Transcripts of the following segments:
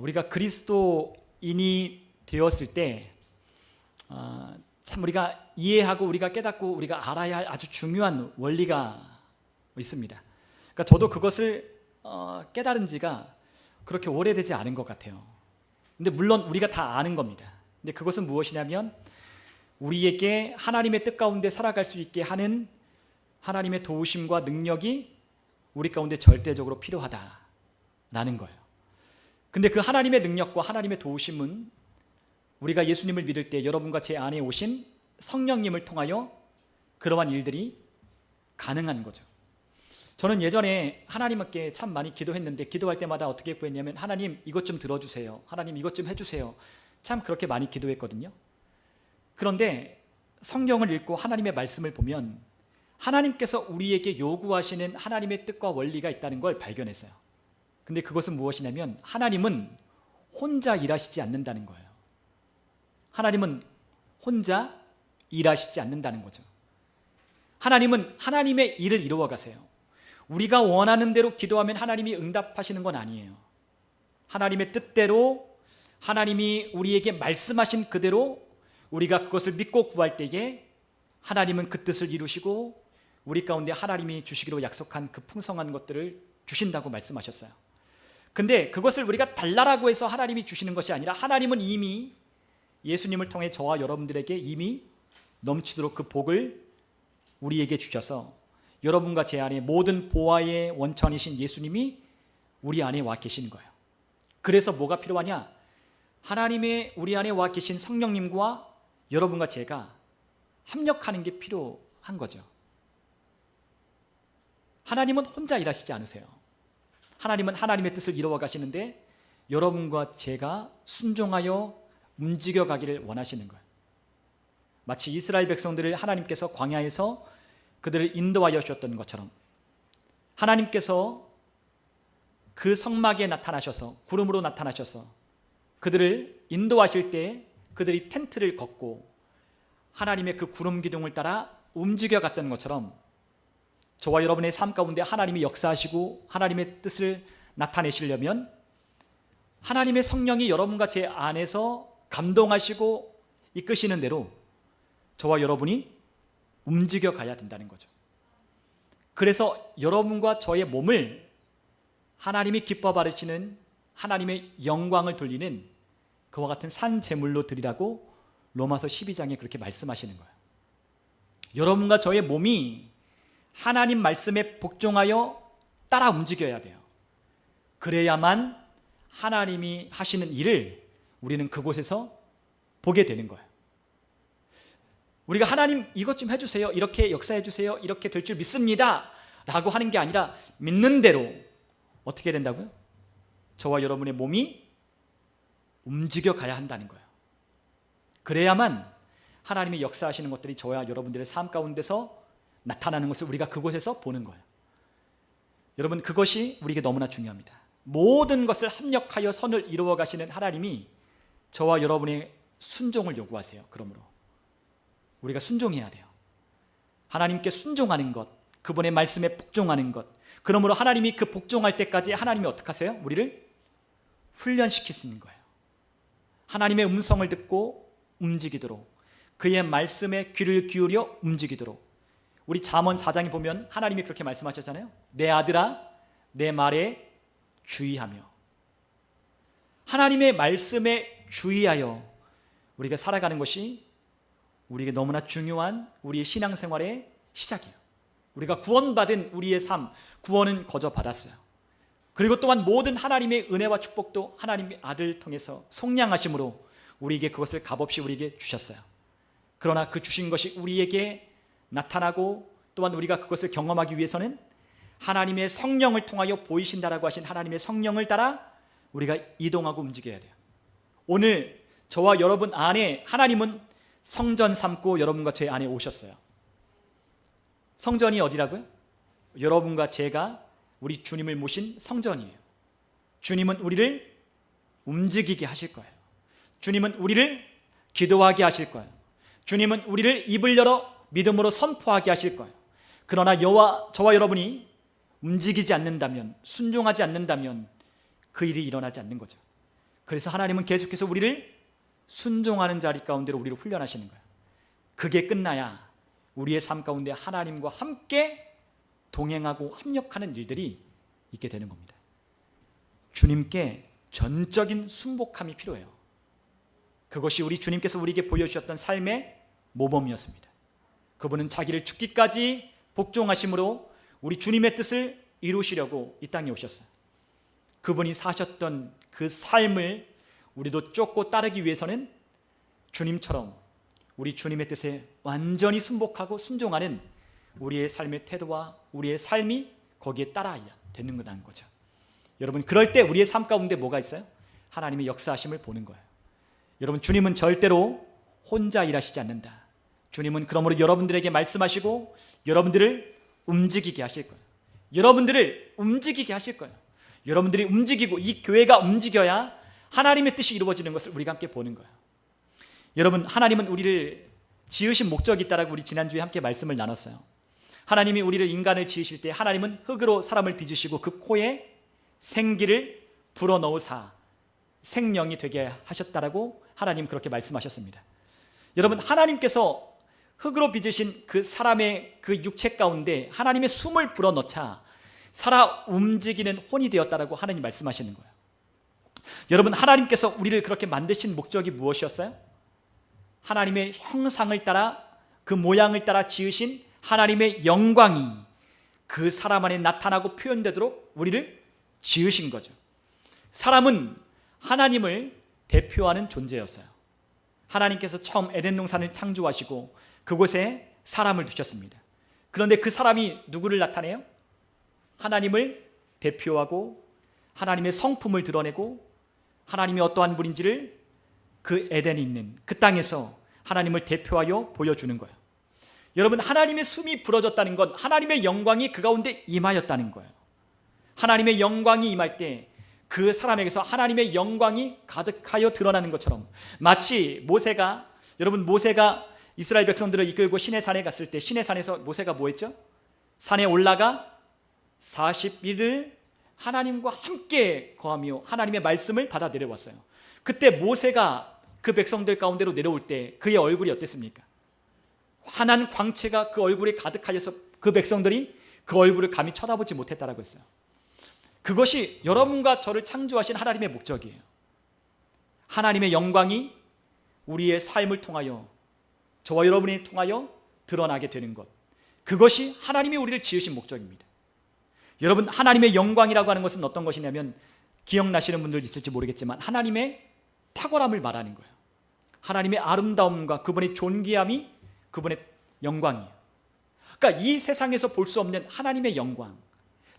우리가 그리스도인이 되었을 때 참 우리가 이해하고 우리가 깨닫고 우리가 알아야 할 아주 중요한 원리가 있습니다. 그러니까 저도 그것을 깨달은 지가 그렇게 오래되지 않은 것 같아요. 근데 물론 우리가 다 아는 겁니다. 근데 그것은 무엇이냐면 우리에게 하나님의 뜻 가운데 살아갈 수 있게 하는 하나님의 도우심과 능력이 우리 가운데 절대적으로 필요하다라는 거예요. 근데 그 하나님의 능력과 하나님의 도우심은 우리가 예수님을 믿을 때 여러분과 제 안에 오신 성령님을 통하여 그러한 일들이 가능한 거죠. 저는 예전에 하나님께 참 많이 기도했는데 기도할 때마다 어떻게 구했냐면 하나님 이것 좀 들어주세요. 하나님 이것 좀 해주세요. 참 그렇게 많이 기도했거든요. 그런데 성경을 읽고 하나님의 말씀을 보면 하나님께서 우리에게 요구하시는 하나님의 뜻과 원리가 있다는 걸 발견했어요. 근데 그것은 무엇이냐면 하나님은 혼자 일하시지 않는다는 거예요. 하나님은 혼자 일하시지 않는다는 거죠. 하나님은 하나님의 일을 이루어 가세요. 우리가 원하는 대로 기도하면 하나님이 응답하시는 건 아니에요. 하나님의 뜻대로 하나님이 우리에게 말씀하신 그대로 우리가 그것을 믿고 구할 때에 하나님은 그 뜻을 이루시고 우리 가운데 하나님이 주시기로 약속한 그 풍성한 것들을 주신다고 말씀하셨어요. 근데 그것을 우리가 달라라고 해서 하나님이 주시는 것이 아니라 하나님은 이미 예수님을 통해 저와 여러분들에게 이미 넘치도록 그 복을 우리에게 주셔서 여러분과 제 안에 모든 보화의 원천이신 예수님이 우리 안에 와 계시는 거예요. 그래서 뭐가 필요하냐? 하나님의 우리 안에 와 계신 성령님과 여러분과 제가 협력하는 게 필요한 거죠. 하나님은 혼자 일하시지 않으세요. 하나님은 하나님의 뜻을 이루어 가시는데 여러분과 제가 순종하여 움직여 가기를 원하시는 거예요. 마치 이스라엘 백성들을 하나님께서 광야에서 그들을 인도하여 주셨던 것처럼 하나님께서 그 성막에 나타나셔서 구름으로 나타나셔서 그들을 인도하실 때 그들이 텐트를 걷고 하나님의 그 구름 기둥을 따라 움직여 갔던 것처럼 저와 여러분의 삶 가운데 하나님이 역사하시고 하나님의 뜻을 나타내시려면 하나님의 성령이 여러분과 제 안에서 감동하시고 이끄시는 대로 저와 여러분이 움직여 가야 된다는 거죠. 그래서 여러분과 저의 몸을 하나님이 기뻐 받으시는 하나님의 영광을 돌리는 그와 같은 산 제물로 드리라고 로마서 12장에 그렇게 말씀하시는 거예요. 여러분과 저의 몸이 하나님 말씀에 복종하여 따라 움직여야 돼요. 그래야만 하나님이 하시는 일을 우리는 그곳에서 보게 되는 거예요. 우리가 하나님 이것 좀 해주세요, 이렇게 역사해 주세요, 이렇게 될 줄 믿습니다 라고 하는 게 아니라 믿는 대로 어떻게 된다고요? 저와 여러분의 몸이 움직여 가야 한다는 거예요. 그래야만 하나님이 역사하시는 것들이 저와 여러분들의 삶 가운데서 나타나는 것을 우리가 그곳에서 보는 거예요. 여러분, 그것이 우리에게 너무나 중요합니다. 모든 것을 합력하여 선을 이루어 가시는 하나님이 저와 여러분의 순종을 요구하세요. 그러므로 우리가 순종해야 돼요. 하나님께 순종하는 것, 그분의 말씀에 복종하는 것. 그러므로 하나님이 그 복종할 때까지 하나님이 어떻게 하세요? 우리를 훈련시키시는 거예요. 하나님의 음성을 듣고 움직이도록, 그의 말씀에 귀를 기울여 움직이도록. 우리 잠언 4장에 보면 하나님이 그렇게 말씀하셨잖아요. 내 아들아, 내 말에 주의하며. 하나님의 말씀에 주의하여 우리가 살아가는 것이 우리에게 너무나 중요한 우리의 신앙생활의 시작이에요. 우리가 구원받은 우리의 삶, 구원은 거저 받았어요. 그리고 또한 모든 하나님의 은혜와 축복도 하나님의 아들을 통해서 속량하심으로 우리에게 그것을 값없이 우리에게 주셨어요. 그러나 그 주신 것이 우리에게 나타나고 또한 우리가 그것을 경험하기 위해서는 하나님의 성령을 통하여 보이신다라고 하신 하나님의 성령을 따라 우리가 이동하고 움직여야 돼요. 오늘 저와 여러분 안에 하나님은 성전 삼고 여러분과 제 안에 오셨어요. 성전이 어디라고요? 여러분과 제가 우리 주님을 모신 성전이에요. 주님은 우리를 움직이게 하실 거예요. 주님은 우리를 기도하게 하실 거예요. 주님은 우리를 입을 열어 믿음으로 선포하게 하실 거예요. 그러나 저와 여러분이 움직이지 않는다면, 순종하지 않는다면 그 일이 일어나지 않는 거죠. 그래서 하나님은 계속해서 우리를 순종하는 자리 가운데로 우리를 훈련하시는 거예요. 그게 끝나야 우리의 삶 가운데 하나님과 함께 동행하고 협력하는 일들이 있게 되는 겁니다. 주님께 전적인 순복함이 필요해요. 그것이 우리 주님께서 우리에게 보여주셨던 삶의 모범이었습니다. 그분은 자기를 죽기까지 복종하심으로 우리 주님의 뜻을 이루시려고 이 땅에 오셨어요. 그분이 사셨던 그 삶을 우리도 쫓고 따르기 위해서는 주님처럼 우리 주님의 뜻에 완전히 순복하고 순종하는 우리의 삶의 태도와 우리의 삶이 거기에 따라야 되는 거라는 거죠. 여러분, 그럴 때 우리의 삶 가운데 뭐가 있어요? 하나님의 역사하심을 보는 거예요. 여러분, 주님은 절대로 혼자 일하시지 않는다. 주님은 그러므로 여러분들에게 말씀하시고 여러분들을 움직이게 하실 거예요. 여러분들을 움직이게 하실 거예요. 여러분들이 움직이고 이 교회가 움직여야 하나님의 뜻이 이루어지는 것을 우리가 함께 보는 거예요. 여러분, 하나님은 우리를 지으신 목적이 있다라고 우리 지난주에 함께 말씀을 나눴어요. 하나님이 우리를 인간을 지으실 때 하나님은 흙으로 사람을 빚으시고 그 코에 생기를 불어넣으사 생명이 되게 하셨다라고 하나님 그렇게 말씀하셨습니다. 여러분, 하나님께서 흙으로 빚으신 그 사람의 그 육체 가운데 하나님의 숨을 불어넣자 살아 움직이는 혼이 되었다라고 하나님 말씀하시는 거예요. 여러분, 하나님께서 우리를 그렇게 만드신 목적이 무엇이었어요? 하나님의 형상을 따라 그 모양을 따라 지으신 하나님의 영광이 그 사람 안에 나타나고 표현되도록 우리를 지으신 거죠. 사람은 하나님을 대표하는 존재였어요. 하나님께서 처음 에덴 동산을 창조하시고 그곳에 사람을 두셨습니다. 그런데 그 사람이 누구를 나타내요? 하나님을 대표하고 하나님의 성품을 드러내고 하나님이 어떠한 분인지를 그 에덴에 있는 그 땅에서 하나님을 대표하여 보여주는 거예요. 여러분, 하나님의 숨이 불어졌다는 건 하나님의 영광이 그 가운데 임하였다는 거예요. 하나님의 영광이 임할 때 그 사람에게서 하나님의 영광이 가득하여 드러나는 것처럼, 마치 모세가 이스라엘 백성들을 이끌고 시내산에 갔을 때 시내산에서 모세가 뭐 했죠? 산에 올라가 40일을 하나님과 함께 거하며 하나님의 말씀을 받아 내려왔어요. 그때 모세가 그 백성들 가운데로 내려올 때 그의 얼굴이 어땠습니까? 환한 광채가 그 얼굴에 가득하여서 그 백성들이 그 얼굴을 감히 쳐다보지 못했다라고 했어요. 그것이 여러분과 저를 창조하신 하나님의 목적이에요. 하나님의 영광이 우리의 삶을 통하여, 저와 여러분이 통하여 드러나게 되는 것, 그것이 하나님이 우리를 지으신 목적입니다. 여러분, 하나님의 영광이라고 하는 것은 어떤 것이냐면, 기억나시는 분들 있을지 모르겠지만 하나님의 탁월함을 말하는 거예요. 하나님의 아름다움과 그분의 존귀함이 그분의 영광이에요. 그러니까 이 세상에서 볼 수 없는 하나님의 영광,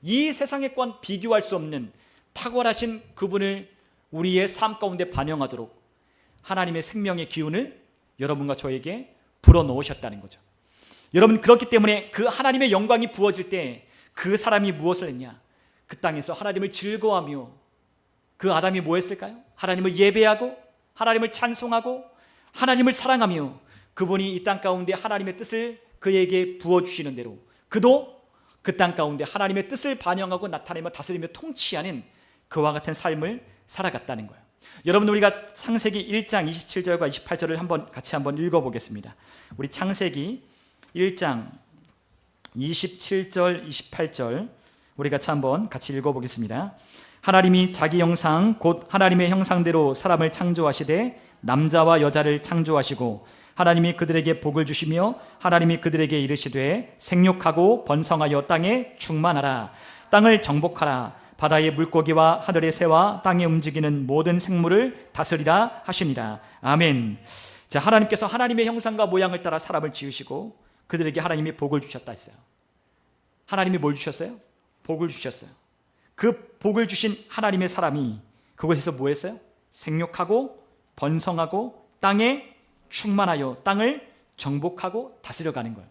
이 세상에과 비교할 수 없는 탁월하신 그분을 우리의 삶 가운데 반영하도록 하나님의 생명의 기운을 여러분과 저에게 불어넣으셨다는 거죠. 여러분, 그렇기 때문에 그 하나님의 영광이 부어질 때 그 사람이 무엇을 했냐? 그 땅에서 하나님을 즐거워하며, 그 아담이 뭐 했을까요? 하나님을 예배하고 하나님을 찬송하고 하나님을 사랑하며 그분이 이 땅 가운데 하나님의 뜻을 그에게 부어주시는 대로 그도 그 땅 가운데 하나님의 뜻을 반영하고 나타내며 다스리며 통치하는 그와 같은 삶을 살아갔다는 거예요. 여러분, 우리가 창세기 1장 27절과 28절을 같이 한번 읽어보겠습니다. 우리 창세기 1장 27절 28절 우리 같이 한번 읽어보겠습니다. 하나님이 자기 형상 곧 하나님의 형상대로 사람을 창조하시되 남자와 여자를 창조하시고 하나님이 그들에게 복을 주시며 하나님이 그들에게 이르시되 생육하고 번성하여 땅에 충만하라. 땅을 정복하라. 바다의 물고기와 하늘의 새와 땅에 움직이는 모든 생물을 다스리라 하시니라. 아멘. 자, 하나님께서 하나님의 형상과 모양을 따라 사람을 지으시고 그들에게 하나님이 복을 주셨다 했어요. 하나님이 뭘 주셨어요? 복을 주셨어요. 그 복을 주신 하나님의 사람이 그곳에서 뭐 했어요? 생육하고 번성하고 땅에 충만하여 땅을 정복하고 다스려가는 거예요.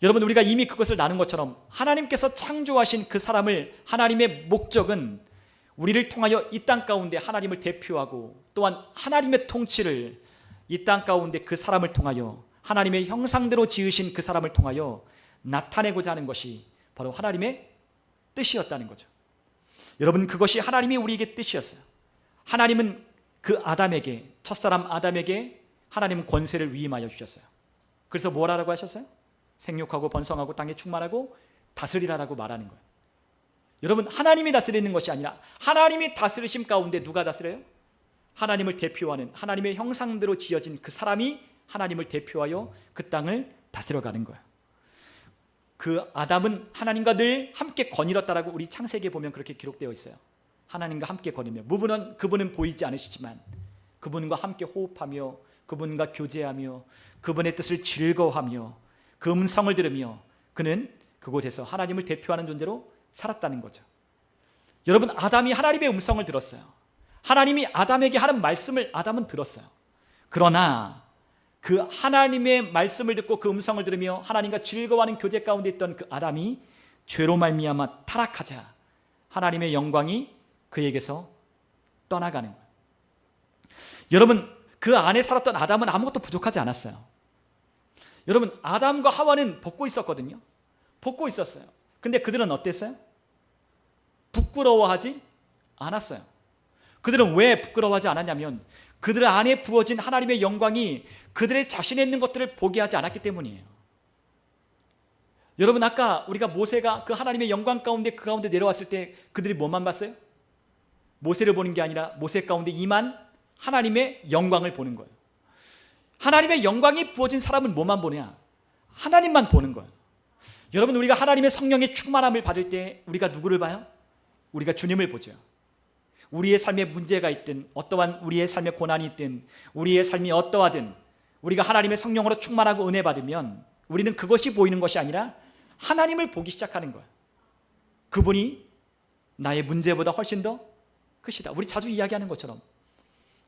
여러분, 우리가 이미 그것을 나눈 것처럼 하나님께서 창조하신 그 사람을, 하나님의 목적은 우리를 통하여 이 땅 가운데 하나님을 대표하고 또한 하나님의 통치를 이 땅 가운데 그 사람을 통하여 하나님의 형상대로 지으신 그 사람을 통하여 나타내고자 하는 것이 바로 하나님의 뜻이었다는 거죠. 여러분, 그것이 하나님이 우리에게 뜻이었어요. 하나님은 그 아담에게, 첫사람 아담에게 하나님은 권세를 위임하여 주셨어요. 그래서 뭐라고 하셨어요? 생육하고 번성하고 땅에 충만하고 다스리라라고 말하는 거예요. 여러분, 하나님이 다스리는 것이 아니라 하나님이 다스리심 가운데 누가 다스려요? 하나님을 대표하는 하나님의 형상대로 지어진 그 사람이 하나님을 대표하여 그 땅을 다스려가는 거예요. 그 아담은 하나님과 늘 함께 거닐었다라고 우리 창세기에 보면 그렇게 기록되어 있어요. 하나님과 함께 거니며 그분은 보이지 않으시지만 그분과 함께 호흡하며 그분과 교제하며 그분의 뜻을 즐거워하며 그 음성을 들으며 그는 그곳에서 하나님을 대표하는 존재로 살았다는 거죠. 여러분, 아담이 하나님의 음성을 들었어요. 하나님이 아담에게 하는 말씀을 아담은 들었어요. 그러나 그 하나님의 말씀을 듣고 그 음성을 들으며 하나님과 즐거워하는 교제 가운데 있던 그 아담이 죄로 말미암아 타락하자 하나님의 영광이 그에게서 떠나가는 거예요. 여러분, 그 안에 살았던 아담은 아무것도 부족하지 않았어요. 여러분, 아담과 하와는 벗고 있었거든요. 벗고 있었어요. 근데 그들은 어땠어요? 부끄러워하지 않았어요. 그들은 왜 부끄러워하지 않았냐면 그들 안에 부어진 하나님의 영광이 그들의 자신에 있는 것들을 보게 하지 않았기 때문이에요. 여러분, 아까 우리가 모세가 그 하나님의 영광 가운데 그 가운데 내려왔을 때 그들이 뭐만 봤어요? 모세를 보는 게 아니라 모세 가운데 임한 하나님의 영광을 보는 거예요. 하나님의 영광이 부어진 사람은 뭐만 보냐? 하나님만 보는 거예요. 여러분, 우리가 하나님의 성령의 충만함을 받을 때 우리가 누구를 봐요? 우리가 주님을 보죠. 우리의 삶에 문제가 있든 어떠한 우리의 삶에 고난이 있든 우리의 삶이 어떠하든 우리가 하나님의 성령으로 충만하고 은혜 받으면 우리는 그것이 보이는 것이 아니라 하나님을 보기 시작하는 거예요. 그분이 나의 문제보다 훨씬 더 크시다. 우리 자주 이야기하는 것처럼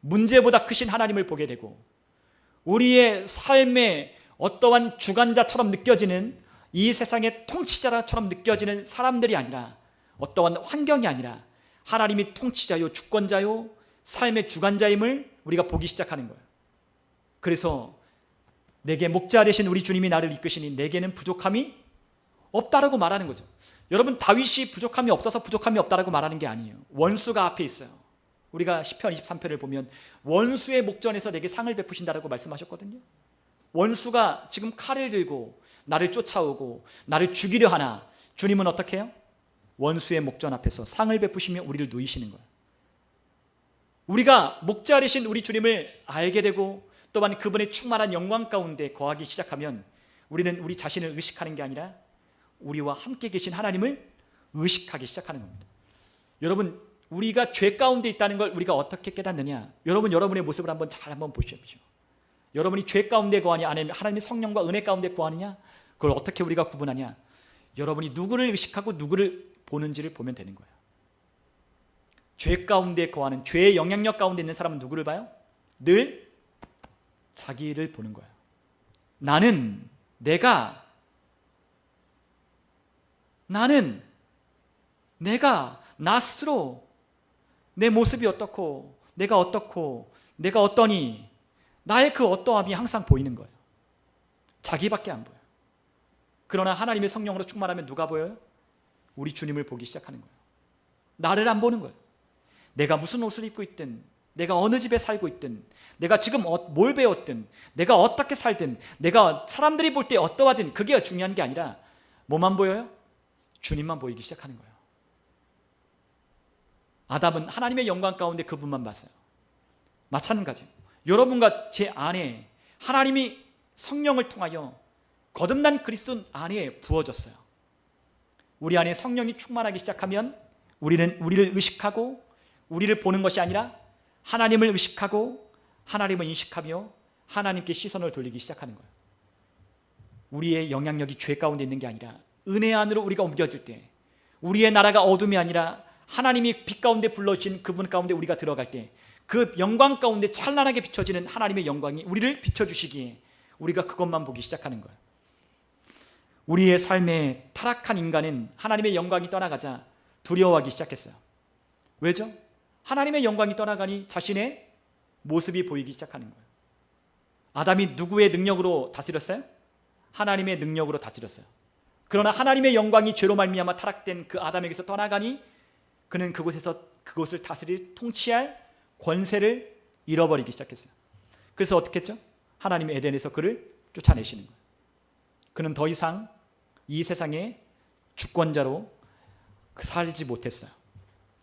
문제보다 크신 하나님을 보게 되고 우리의 삶의 어떠한 주관자처럼 느껴지는 이 세상의 통치자처럼 느껴지는 사람들이 아니라 어떠한 환경이 아니라 하나님이 통치자요 주권자요 삶의 주관자임을 우리가 보기 시작하는 거예요. 그래서 내게 목자 되신 우리 주님이 나를 이끄시니 내게는 부족함이 없다라고 말하는 거죠. 여러분, 다윗이 부족함이 없어서 부족함이 없다라고 말하는 게 아니에요. 원수가 앞에 있어요. 우리가 시편 23편을 보면 원수의 목전에서 내게 상을 베푸신다라고 말씀하셨거든요. 원수가 지금 칼을 들고 나를 쫓아오고 나를 죽이려 하나 주님은 어떻게 해요? 원수의 목전 앞에서 상을 베푸시며 우리를 누이시는 거예요. 우리가 목자 되신 우리 주님을 알게 되고 또한 그분의 충만한 영광 가운데 거하기 시작하면 우리는 우리 자신을 의식하는 게 아니라 우리와 함께 계신 하나님을 의식하기 시작하는 겁니다. 여러분, 우리가 죄 가운데 있다는 걸 우리가 어떻게 깨닫느냐? 여러분의 모습을 잘 한번 보십시오. 여러분이 죄 가운데 거하냐 아니면 하나님의 성령과 은혜 가운데 거하느냐? 그걸 어떻게 우리가 구분하냐? 여러분이 누구를 의식하고 누구를 보는지를 보면 되는 거예요. 죄 가운데 거하는 죄의 영향력 가운데 있는 사람은 누구를 봐요? 늘 자기를 보는 거예요. 내가 나 스스로 내 모습이 어떻고 내가 어떻고 내가 어떠니 나의 그 어떠함이 항상 보이는 거예요. 자기밖에 안 보여요. 그러나 하나님의 성령으로 충만하면 누가 보여요? 우리 주님을 보기 시작하는 거예요. 나를 안 보는 거예요. 내가 무슨 옷을 입고 있든 내가 어느 집에 살고 있든 내가 지금 뭘 배웠든 내가 어떻게 살든 내가 사람들이 볼 때 어떠하든 그게 중요한 게 아니라 뭐만 보여요? 주님만 보이기 시작하는 거예요. 아담은 하나님의 영광 가운데 그분만 봤어요. 마찬가지예요. 여러분과 제 안에 하나님이 성령을 통하여 거듭난 그리스도 안에 부어졌어요. 우리 안에 성령이 충만하기 시작하면 우리는 우리를 의식하고 우리를 보는 것이 아니라 하나님을 의식하고 하나님을 인식하며 하나님께 시선을 돌리기 시작하는 거예요. 우리의 영향력이 죄 가운데 있는 게 아니라 은혜 안으로 우리가 옮겨질 때 우리의 나라가 어둠이 아니라 하나님이 빛 가운데 불러주신 그분 가운데 우리가 들어갈 때 그 영광 가운데 찬란하게 비춰지는 하나님의 영광이 우리를 비춰주시기에 우리가 그것만 보기 시작하는 거예요. 우리의 삶에 타락한 인간은 하나님의 영광이 떠나가자 두려워하기 시작했어요. 왜죠? 하나님의 영광이 떠나가니 자신의 모습이 보이기 시작하는 거예요. 아담이 누구의 능력으로 다스렸어요? 하나님의 능력으로 다스렸어요. 그러나 하나님의 영광이 죄로 말미암아 타락된 그 아담에게서 떠나가니 그는 그곳을 다스릴 통치할 권세를 잃어버리기 시작했어요. 그래서 어떻게 했죠? 하나님이 에덴에서 그를 쫓아내시는 거예요. 그는 더 이상 이 세상의 주권자로 살지 못했어요.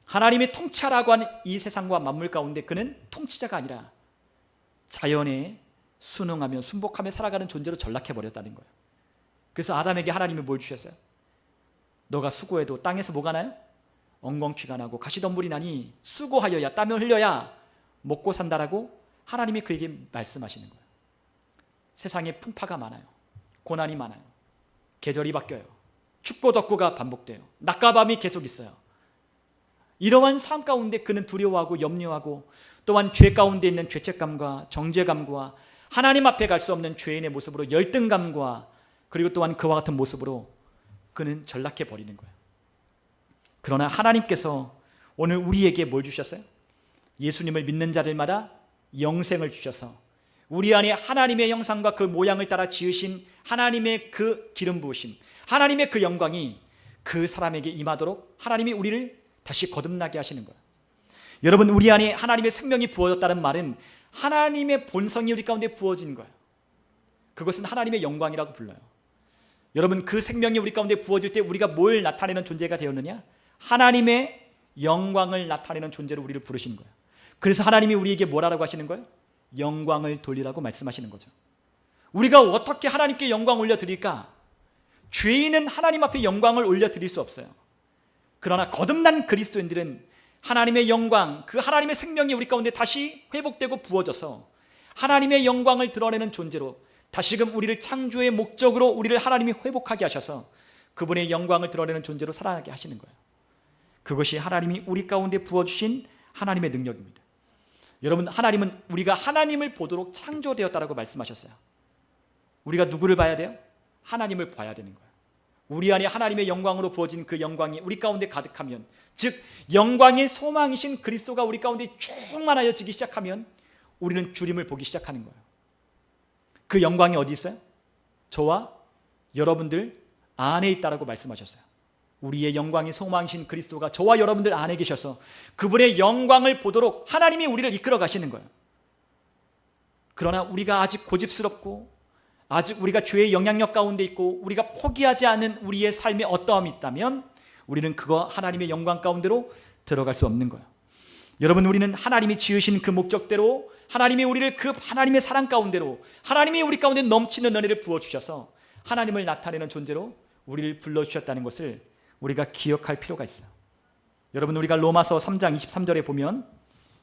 하나님의 통치하라고 하는 이 세상과 만물 가운데 그는 통치자가 아니라 자연에 순응하며 순복하며 살아가는 존재로 전락해버렸다는 거예요. 그래서 아담에게 하나님이 뭘 주셨어요? 너가 수고해도 땅에서 뭐가 나요? 엉겅퀴가 나고 가시덤불이 나니 수고하여야 땀을 흘려야 먹고 산다라고 하나님이 그에게 말씀하시는 거예요. 세상에 풍파가 많아요. 고난이 많아요. 계절이 바뀌어요. 춥고 덥고가 반복돼요. 낮과 밤이 계속 있어요. 이러한 삶 가운데 그는 두려워하고 염려하고 또한 죄 가운데 있는 죄책감과 정죄감과 하나님 앞에 갈 수 없는 죄인의 모습으로 열등감과 그리고 또한 그와 같은 모습으로 그는 전락해 버리는 거예요. 그러나 하나님께서 오늘 우리에게 뭘 주셨어요? 예수님을 믿는 자들마다 영생을 주셔서 우리 안에 하나님의 형상과 그 모양을 따라 지으신 하나님의 그 기름 부으심, 하나님의 그 영광이 그 사람에게 임하도록 하나님이 우리를 다시 거듭나게 하시는 거예요. 여러분, 우리 안에 하나님의 생명이 부어졌다는 말은 하나님의 본성이 우리 가운데 부어진 거예요. 그것은 하나님의 영광이라고 불러요. 여러분, 그 생명이 우리 가운데 부어질 때 우리가 뭘 나타내는 존재가 되었느냐? 하나님의 영광을 나타내는 존재로 우리를 부르시는 거예요. 그래서 하나님이 우리에게 뭐라고 하시는 거예요? 영광을 돌리라고 말씀하시는 거죠. 우리가 어떻게 하나님께 영광 올려드릴까? 죄인은 하나님 앞에 영광을 올려드릴 수 없어요. 그러나 거듭난 그리스도인들은 하나님의 영광, 그 하나님의 생명이 우리 가운데 다시 회복되고 부어져서 하나님의 영광을 드러내는 존재로 다시금 우리를 창조의 목적으로 우리를 하나님이 회복하게 하셔서 그분의 영광을 드러내는 존재로 살아가게 하시는 거예요. 그것이 하나님이 우리 가운데 부어주신 하나님의 능력입니다. 여러분, 하나님은 우리가 하나님을 보도록 창조되었다라고 말씀하셨어요. 우리가 누구를 봐야 돼요? 하나님을 봐야 되는 거예요. 우리 안에 하나님의 영광으로 부어진 그 영광이 우리 가운데 가득하면, 즉 영광의 소망이신 그리스도가 우리 가운데 충만하여지기 시작하면 우리는 주님을 보기 시작하는 거예요. 그 영광이 어디 있어요? 저와 여러분들 안에 있다라고 말씀하셨어요. 우리의 영광이 소망이신 그리스도가 저와 여러분들 안에 계셔서 그분의 영광을 보도록 하나님이 우리를 이끌어 가시는 거예요. 그러나 우리가 아직 고집스럽고 아직 우리가 죄의 영향력 가운데 있고 우리가 포기하지 않은 우리의 삶에 어떠함이 있다면 우리는 그거 하나님의 영광 가운데로 들어갈 수 없는 거예요. 여러분, 우리는 하나님이 지으신 그 목적대로 하나님이 우리를 그 하나님의 사랑 가운데로 하나님이 우리 가운데 넘치는 은혜를 부어주셔서 하나님을 나타내는 존재로 우리를 불러주셨다는 것을 우리가 기억할 필요가 있어요. 여러분, 우리가 로마서 3장 23절에 보면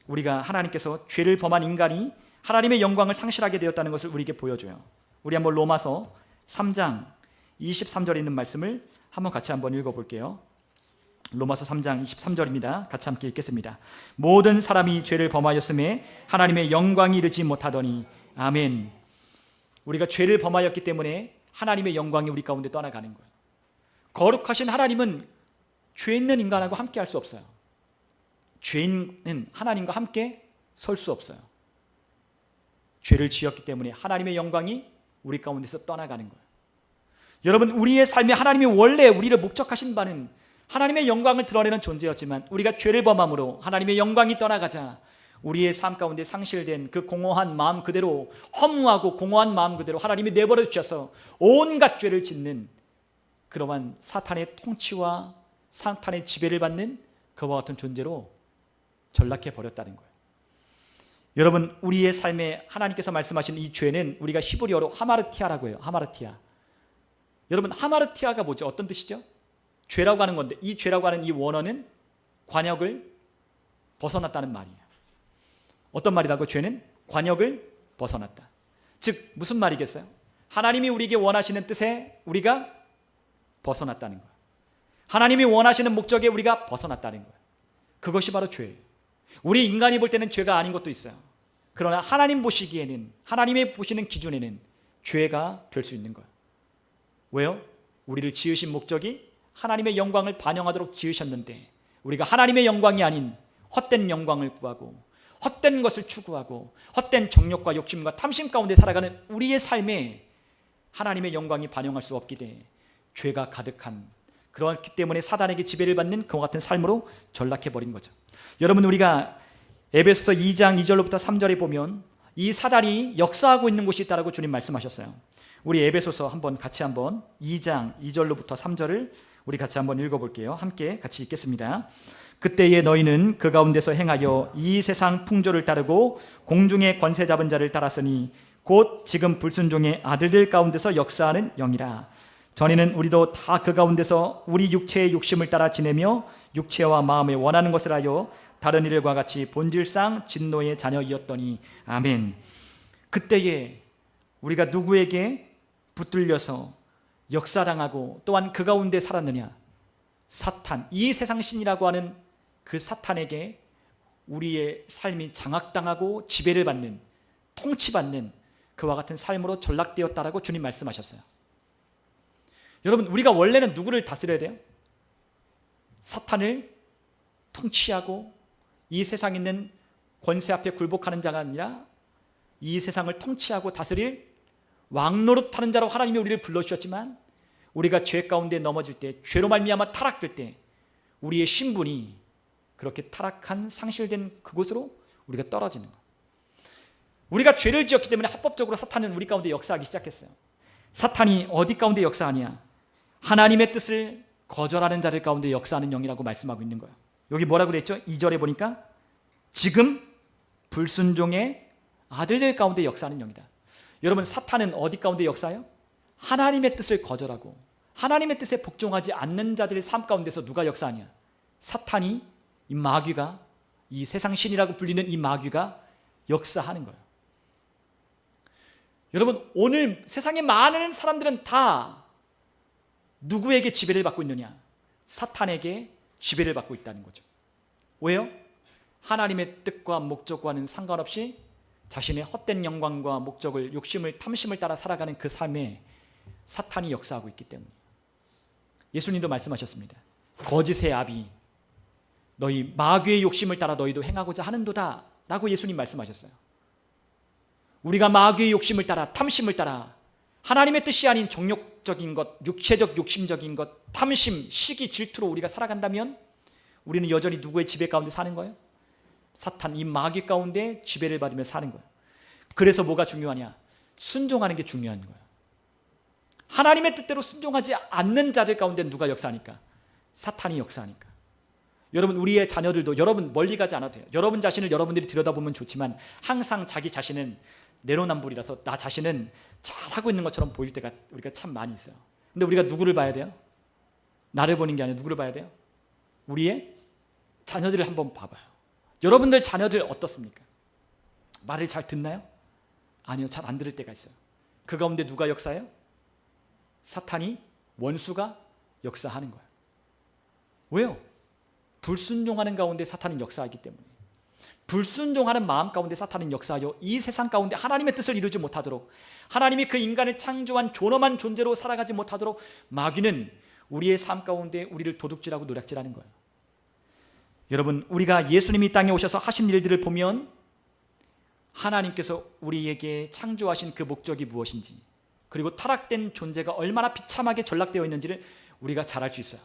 우리가 하나님께서 죄를 범한 인간이 하나님의 영광을 상실하게 되었다는 것을 우리에게 보여줘요. 우리 한번 로마서 3장 23절에 있는 말씀을 한번 같이 한번 읽어볼게요. 로마서 3장 23절입니다. 같이 함께 읽겠습니다. 모든 사람이 죄를 범하였음에 하나님의 영광이 이르지 못하더니 아멘. 우리가 죄를 범하였기 때문에 하나님의 영광이 우리 가운데 떠나가는 거예요. 거룩하신 하나님은 죄 있는 인간하고 함께 할 수 없어요. 죄인은 하나님과 함께 설 수 없어요. 죄를 지었기 때문에 하나님의 영광이 우리 가운데서 떠나가는 거예요. 여러분, 우리의 삶에 하나님이 원래 우리를 목적하신 바는 하나님의 영광을 드러내는 존재였지만 우리가 죄를 범함으로 하나님의 영광이 떠나가자 우리의 삶 가운데 상실된 그 공허한 마음 그대로, 허무하고 공허한 마음 그대로 하나님이 내버려 주셔서 온갖 죄를 짓는 그러한 사탄의 통치와 사탄의 지배를 받는 그와 같은 존재로 전락해 버렸다는 거예요. 여러분, 우리의 삶에 하나님께서 말씀하신 이 죄는 우리가 히브리어로 하마르티아라고 해요. 하마르티아. 여러분, 하마르티아가 뭐죠? 어떤 뜻이죠? 죄라고 하는 건데 이 죄라고 하는 이 원어는 관역을 벗어났다는 말이에요. 어떤 말이라고? 죄는 관역을 벗어났다. 즉 무슨 말이겠어요? 하나님이 우리에게 원하시는 뜻에 우리가 벗어났다는 거예요. 하나님이 원하시는 목적에 우리가 벗어났다는 거예요. 그것이 바로 죄예요. 우리 인간이 볼 때는 죄가 아닌 것도 있어요. 그러나 하나님 보시기에는, 하나님이 보시는 기준에는 죄가 될 수 있는 거예요. 왜요? 우리를 지으신 목적이 하나님의 영광을 반영하도록 지으셨는데 우리가 하나님의 영광이 아닌 헛된 영광을 구하고 헛된 것을 추구하고 헛된 정욕과 욕심과 탐심 가운데 살아가는 우리의 삶에 하나님의 영광이 반영할 수 없기 때문에 죄가 가득한, 그렇기 때문에 사단에게 지배를 받는 그와 같은 삶으로 전락해버린 거죠. 여러분, 우리가 에베소서 2장 2절로부터 3절에 보면 이 사단이 역사하고 있는 곳이 있다라고 주님 말씀하셨어요. 우리 에베소서 같이 2장 2절로부터 3절을 우리 같이 한번 읽어볼게요. 함께 같이 읽겠습니다. 그때에 너희는 그 가운데서 행하여 이 세상 풍조를 따르고 공중의 권세 잡은 자를 따랐으니 곧 지금 불순종의 아들들 가운데서 역사하는 영이라. 전에는 우리도 다 그 가운데서 우리 육체의 욕심을 따라 지내며 육체와 마음에 원하는 것을 하여 다른 이들과 같이 본질상 진노의 자녀이었더니. 아멘. 그때에 우리가 누구에게 붙들려서 역사당하고 또한 그 가운데 살았느냐? 사탄, 이 세상 신이라고 하는 그 사탄에게 우리의 삶이 장악당하고 지배를 받는, 통치받는 그와 같은 삶으로 전락되었다라고 주님 말씀하셨어요. 여러분, 우리가 원래는 누구를 다스려야 돼요? 사탄을 통치하고 이 세상에 있는 권세 앞에 굴복하는 자가 아니라 이 세상을 통치하고 다스릴 왕노릇하는 자로 하나님이 우리를 불러주셨지만, 우리가 죄 가운데 넘어질 때, 죄로 말미암아 타락될 때 우리의 신분이 그렇게 타락한, 상실된 그곳으로 우리가 떨어지는 거예요. 우리가 죄를 지었기 때문에 합법적으로 사탄은 우리 가운데 역사하기 시작했어요. 사탄이 어디 가운데 역사하냐? 하나님의 뜻을 거절하는 자들 가운데 역사하는 영이라고 말씀하고 있는 거예요. 여기 뭐라고 그랬죠? 2절에 보니까 지금 불순종의 아들들 가운데 역사하는 영이다. 여러분, 사탄은 어디 가운데 역사해요? 하나님의 뜻을 거절하고 하나님의 뜻에 복종하지 않는 자들의 삶 가운데서 누가 역사하냐? 사탄이, 이 마귀가, 이 세상 신이라고 불리는 이 마귀가 역사하는 거예요. 여러분, 오늘 세상의 많은 사람들은 다 누구에게 지배를 받고 있느냐? 사탄에게 지배를 받고 있다는 거죠. 왜요? 하나님의 뜻과 목적과는 상관없이 자신의 헛된 영광과 목적을, 욕심을, 탐심을 따라 살아가는 그 삶에 사탄이 역사하고 있기 때문에. 예수님도 말씀하셨습니다. 거짓의 아비, 너희 마귀의 욕심을 따라 너희도 행하고자 하는도다 라고 예수님 말씀하셨어요. 우리가 마귀의 욕심을 따라, 탐심을 따라 하나님의 뜻이 아닌 정욕적인 것, 육체적 욕심적인 것, 탐심, 시기, 질투로 우리가 살아간다면 우리는 여전히 누구의 지배 가운데 사는 거예요? 사탄, 이 마귀 가운데 지배를 받으며 사는 거예요. 그래서 뭐가 중요하냐? 순종하는 게 중요한 거예요. 하나님의 뜻대로 순종하지 않는 자들 가운데 누가 역사하니까? 사탄이 역사하니까. 여러분, 우리의 자녀들도, 여러분 멀리 가지 않아도 돼요. 여러분 자신을 여러분들이 들여다보면 좋지만 항상 자기 자신은 내로남불이라서 나 자신은 잘하고 있는 것처럼 보일 때가 우리가 참 많이 있어요. 근데 우리가 누구를 봐야 돼요? 나를 보는 게 아니라 누구를 봐야 돼요? 우리의 자녀들을 한번 봐봐요. 여러분들 자녀들 어떻습니까? 말을 잘 듣나요? 아니요, 잘 안 들을 때가 있어요. 그 가운데 누가 역사해요? 사탄이, 원수가 역사하는 거예요. 왜요? 불순종하는 가운데 사탄은 역사하기 때문에. 불순종하는 마음 가운데 사탄은 역사하여 이 세상 가운데 하나님의 뜻을 이루지 못하도록, 하나님이 그 인간을 창조한 존엄한 존재로 살아가지 못하도록 마귀는 우리의 삶 가운데 우리를 도둑질하고 노략질하는 거예요. 여러분, 우리가 예수님이 땅에 오셔서 하신 일들을 보면 하나님께서 우리에게 창조하신 그 목적이 무엇인지, 그리고 타락된 존재가 얼마나 비참하게 전락되어 있는지를 우리가 잘 알 수 있어요.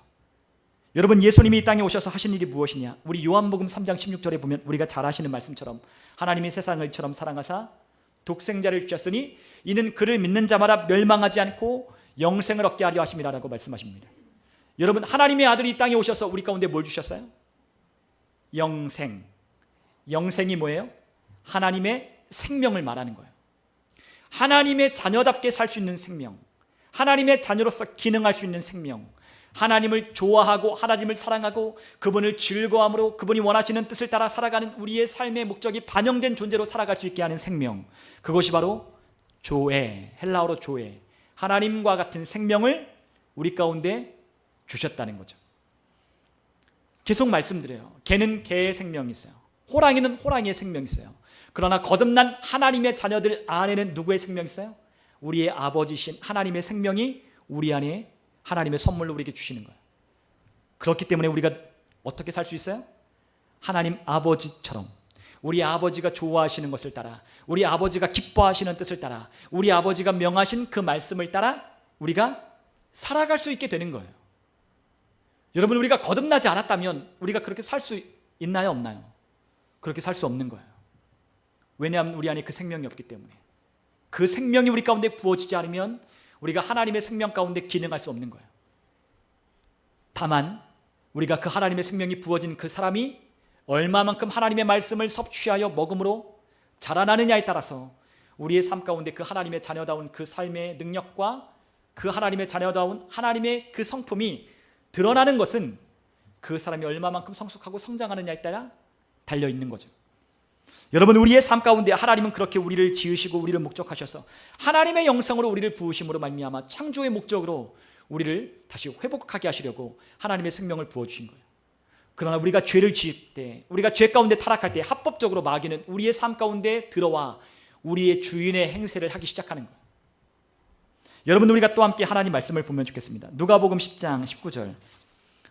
여러분, 예수님이 이 땅에 오셔서 하신 일이 무엇이냐? 우리 요한복음 3장 16절에 보면 우리가 잘 아시는 말씀처럼 하나님이 세상을 이처럼 사랑하사 독생자를 주셨으니 이는 그를 믿는 자마다 멸망하지 않고 영생을 얻게 하려 하심이라고 말씀하십니다. 여러분, 하나님의 아들이 이 땅에 오셔서 우리 가운데 뭘 주셨어요? 영생. 영생이 뭐예요? 하나님의 생명을 말하는 거예요. 하나님의 자녀답게 살 수 있는 생명, 하나님의 자녀로서 기능할 수 있는 생명, 하나님을 좋아하고 하나님을 사랑하고 그분을 즐거움으로 그분이 원하시는 뜻을 따라 살아가는 우리의 삶의 목적이 반영된 존재로 살아갈 수 있게 하는 생명, 그것이 바로 조에, 헬라어로 조에, 하나님과 같은 생명을 우리 가운데 주셨다는 거죠. 계속 말씀드려요. 개는 개의 생명이 있어요. 호랑이는 호랑이의 생명이 있어요. 그러나 거듭난 하나님의 자녀들 안에는 누구의 생명이 있어요? 우리의 아버지신 하나님의 생명이 우리 안에 하나님의 선물로 우리에게 주시는 거예요. 그렇기 때문에 우리가 어떻게 살 수 있어요? 하나님 아버지처럼, 우리 아버지가 좋아하시는 것을 따라, 우리 아버지가 기뻐하시는 뜻을 따라, 우리 아버지가 명하신 그 말씀을 따라 우리가 살아갈 수 있게 되는 거예요. 여러분, 우리가 거듭나지 않았다면 우리가 그렇게 살 수 있나요, 없나요? 그렇게 살 수 없는 거예요. 왜냐하면 우리 안에 그 생명이 없기 때문에. 그 생명이 우리 가운데 부어지지 않으면 우리가 하나님의 생명 가운데 기능할 수 없는 거예요. 다만 우리가 그 하나님의 생명이 부어진 그 사람이 얼마만큼 하나님의 말씀을 섭취하여 먹음으로 자라나느냐에 따라서 우리의 삶 가운데 그 하나님의 자녀다운 그 삶의 능력과 그 하나님의 자녀다운 하나님의 그 성품이 드러나는 것은 그 사람이 얼마만큼 성숙하고 성장하느냐에 따라 달려있는 거죠. 여러분, 우리의 삶 가운데 하나님은 그렇게 우리를 지으시고 우리를 목적하셔서 하나님의 영성으로 우리를 부으심으로 말미암아 창조의 목적으로 우리를 다시 회복하게 하시려고 하나님의 생명을 부어주신 거예요. 그러나 우리가 죄를 지을 때, 우리가 죄 가운데 타락할 때 합법적으로 마귀는 우리의 삶 가운데 들어와 우리의 주인의 행세를 하기 시작하는 거예요. 여러분, 우리가 또 함께 하나님 말씀을 보면 좋겠습니다. 누가복음 10장 19절,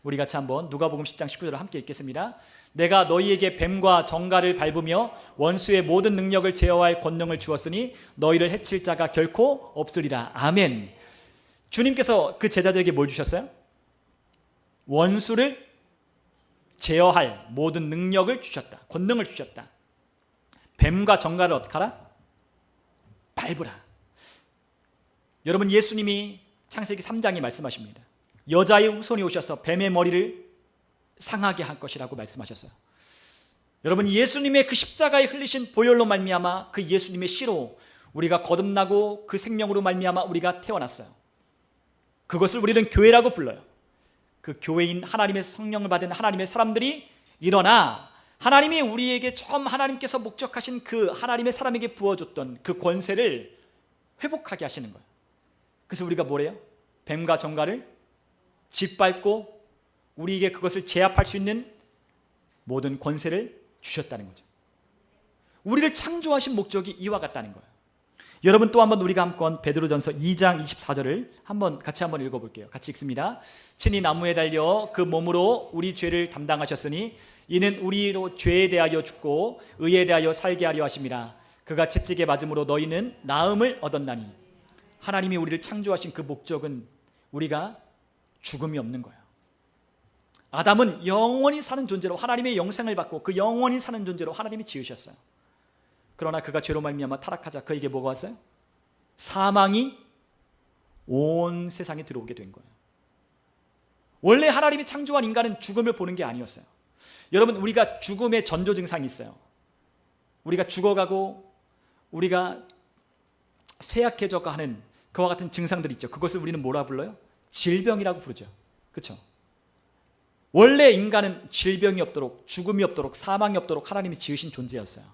우리 같이 한번 누가복음 10장 19절을 함께 읽겠습니다. 내가 너희에게 뱀과 정갈을 밟으며 원수의 모든 능력을 제어할 권능을 주었으니 너희를 해칠 자가 결코 없으리라. 아멘. 주님께서 그 제자들에게 뭘 주셨어요? 원수를 제어할 모든 능력을 주셨다. 권능을 주셨다. 뱀과 정갈을 어떻게 하라? 밟으라. 여러분, 예수님이 창세기 3장에 말씀하십니다. 여자의 후손이 오셔서 뱀의 머리를 상하게 할 것이라고 말씀하셨어요. 여러분, 예수님의 그 십자가에 흘리신 보혈로 말미암아 그 예수님의 씨로 우리가 거듭나고 그 생명으로 말미암아 우리가 태어났어요. 그것을 우리는 교회라고 불러요. 그 교회인 하나님의 성령을 받은 하나님의 사람들이 일어나 하나님이 우리에게 처음 하나님께서 목적하신 그 하나님의 사람에게 부어줬던 그 권세를 회복하게 하시는 거예요. 그래서 우리가 뭐래요? 뱀과 정갈을 짓밟고 우리에게 그것을 제압할 수 있는 모든 권세를 주셨다는 거죠. 우리를 창조하신 목적이 이와 같다는 거예요. 여러분, 또 한번 우리가 한번 베드로전서 2장 24절을 같이 한번 읽어볼게요. 같이 읽습니다. 친히 나무에 달려 그 몸으로 우리 죄를 담당하셨으니 이는 우리로 죄에 대하여 죽고 의에 대하여 살게 하려 하심이라. 그가 채찍에 맞음으로 너희는 나음을 얻었나니. 하나님이 우리를 창조하신 그 목적은 우리가 죽음이 없는 거예요. 아담은 영원히 사는 존재로 하나님의 영생을 받고 그 영원히 사는 존재로 하나님이 지으셨어요. 그러나 그가 죄로 말미암아 타락하자 그에게 뭐가 왔어요? 사망이 온 세상에 들어오게 된 거예요. 원래 하나님이 창조한 인간은 죽음을 보는 게 아니었어요. 여러분, 우리가 죽음의 전조 증상이 있어요. 우리가 죽어가고 우리가 쇠약해져가 하는 그와 같은 증상들이 있죠. 그것을 우리는 뭐라 불러요? 질병이라고 부르죠. 그렇죠? 원래 인간은 질병이 없도록, 죽음이 없도록, 사망이 없도록 하나님이 지으신 존재였어요.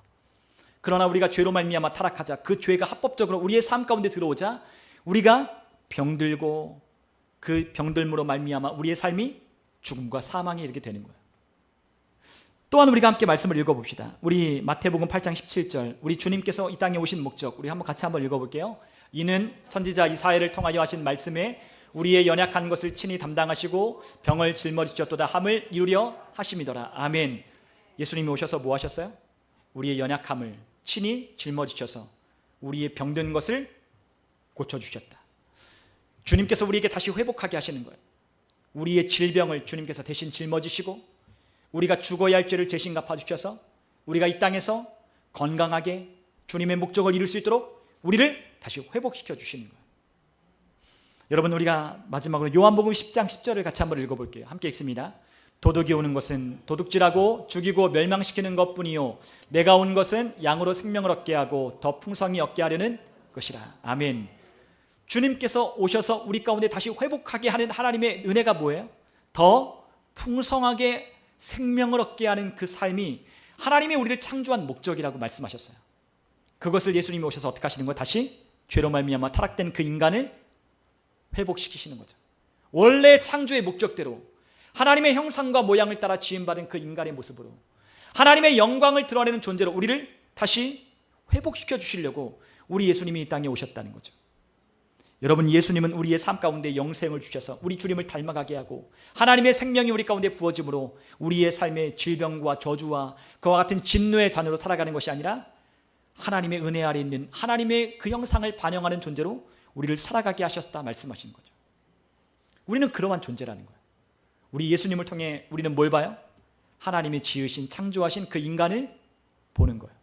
그러나 우리가 죄로 말미암아 타락하자 그 죄가 합법적으로 우리의 삶 가운데 들어오자 우리가 병들고 그 병들므로 말미암아 우리의 삶이 죽음과 사망에 이르게 되는 거예요. 또한 우리가 함께 말씀을 읽어봅시다. 우리 마태복음 8장 17절, 우리 주님께서 이 땅에 오신 목적, 우리 같이 한번 읽어볼게요. 이는 선지자 이사야를 통하여 하신 말씀에 우리의 연약한 것을 친히 담당하시고 병을 짊어지셨도다 함을 이루려 하심이더라. 아멘. 예수님이 오셔서 뭐 하셨어요? 우리의 연약함을 친히 짊어지셔서 우리의 병든 것을 고쳐주셨다. 주님께서 우리에게 다시 회복하게 하시는 거예요. 우리의 질병을 주님께서 대신 짊어지시고 우리가 죽어야 할 죄를 대신 갚아주셔서 우리가 이 땅에서 건강하게 주님의 목적을 이룰 수 있도록 우리를 다시 회복시켜 주시는 거예요. 여러분, 우리가 마지막으로 요한복음 10장 10절을 같이 한번 읽어볼게요. 함께 읽습니다. 도둑이 오는 것은 도둑질하고 죽이고 멸망시키는 것뿐이요 내가 온 것은 양으로 생명을 얻게 하고 더 풍성히 얻게 하려는 것이라. 아멘. 주님께서 오셔서 우리 가운데 다시 회복하게 하는 하나님의 은혜가 뭐예요? 더 풍성하게 생명을 얻게 하는 그 삶이 하나님이 우리를 창조한 목적이라고 말씀하셨어요. 그것을 예수님이 오셔서 어떻게 하시는 거예요? 다시 죄로 말미암아 타락된 그 인간을 회복시키시는 거죠. 원래 창조의 목적대로 하나님의 형상과 모양을 따라 지음받은 그 인간의 모습으로 하나님의 영광을 드러내는 존재로 우리를 다시 회복시켜 주시려고 우리 예수님이 이 땅에 오셨다는 거죠. 여러분, 예수님은 우리의 삶 가운데 영생을 주셔서 우리 주님을 닮아가게 하고 하나님의 생명이 우리 가운데 부어짐으로 우리의 삶의 질병과 저주와 그와 같은 진노의 자녀로 살아가는 것이 아니라 하나님의 은혜 아래 있는 하나님의 그 형상을 반영하는 존재로 우리를 살아가게 하셨다 말씀하시는 거죠. 우리는 그러한 존재라는 거예요. 우리 예수님을 통해 우리는 뭘 봐요? 하나님이 지으신 창조하신 그 인간을 보는 거예요.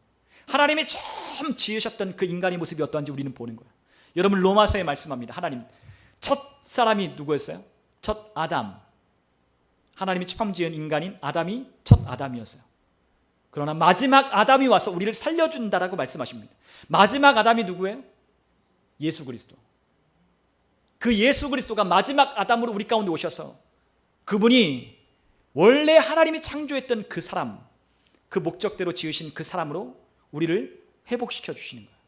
하나님이 처음 지으셨던 그 인간의 모습이 어떠한지 우리는 보는 거예요. 여러분, 로마서에 말씀합니다. 하나님 첫 사람이 누구였어요? 첫 아담. 하나님이 처음 지은 인간인 아담이 첫 아담이었어요. 그러나 마지막 아담이 와서 우리를 살려준다라고 말씀하십니다. 마지막 아담이 누구예요? 예수 그리스도. 그 예수 그리스도가 마지막 아담으로 우리 가운데 오셔서 그분이 원래 하나님이 창조했던 그 사람, 그 목적대로 지으신 그 사람으로 우리를 회복시켜 주시는 거예요.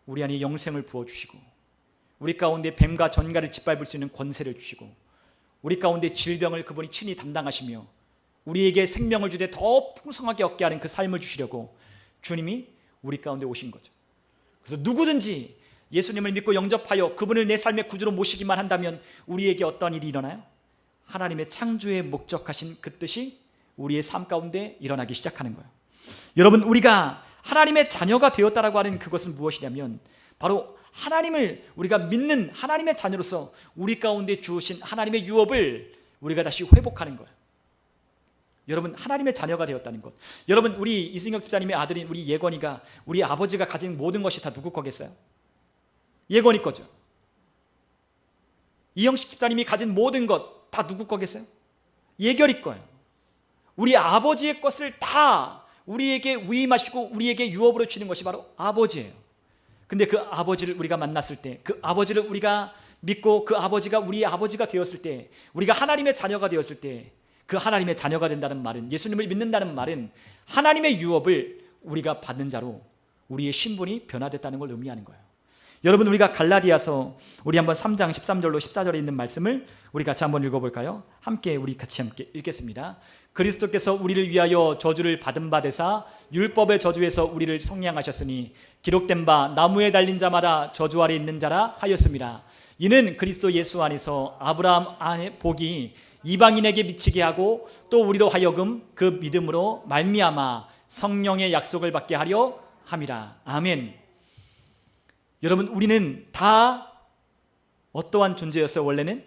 우리 안에 영생을 부어주시고, 우리 가운데 뱀과 전갈을 짓밟을 수 있는 권세를 주시고, 우리 가운데 질병을 그분이 친히 담당하시며 우리에게 생명을 주되 더 풍성하게 얻게 하는 그 삶을 주시려고 주님이 우리 가운데 오신 거죠. 그래서 누구든지 예수님을 믿고 영접하여 그분을 내 삶의 구주로 모시기만 한다면 우리에게 어떤 일이 일어나요? 하나님의 창조에 목적하신 그 뜻이 우리의 삶 가운데 일어나기 시작하는 거예요. 여러분, 우리가 하나님의 자녀가 되었다라고 하는 그것은 무엇이냐면 바로 하나님을 우리가 믿는 하나님의 자녀로서 우리 가운데 주신 하나님의 유업을 우리가 다시 회복하는 거예요. 여러분, 하나님의 자녀가 되었다는 것. 여러분, 우리 이승혁 집사님의 아들인 우리 예건이가 우리 아버지가 가진 모든 것이 다 누구 거겠어요? 예건이 거죠. 이영식 집사님이 가진 모든 것 다 누구 거겠어요? 예결이 거예요. 우리 아버지의 것을 다 우리에게 위임하시고 우리에게 유업으로 주시는 것이 바로 아버지예요. 근데 그 아버지를 우리가 만났을 때, 그 아버지를 우리가 믿고 그 아버지가 우리의 아버지가 되었을 때, 우리가 하나님의 자녀가 되었을 때, 그 하나님의 자녀가 된다는 말은, 예수님을 믿는다는 말은 하나님의 유업을 우리가 받는 자로 우리의 신분이 변화됐다는 걸 의미하는 거예요. 여러분, 우리가 갈라디아서 우리 한번 3장 13절로 14절에 있는 말씀을 우리 같이 한번 읽어볼까요? 우리 같이 함께 읽겠습니다. 그리스도께서 우리를 위하여 저주를 받은 바 되사 율법의 저주에서 우리를 성량하셨으니 기록된 바 나무에 달린 자마다 저주 아래 있는 자라 하였습니다. 이는 그리스도 예수 안에서 아브라함 안의 복이 이방인에게 미치게 하고 또 우리로 하여금 그 믿음으로 말미암아 성령의 약속을 받게 하려 함이라. 아멘. 여러분, 우리는 다 어떠한 존재였어요? 원래는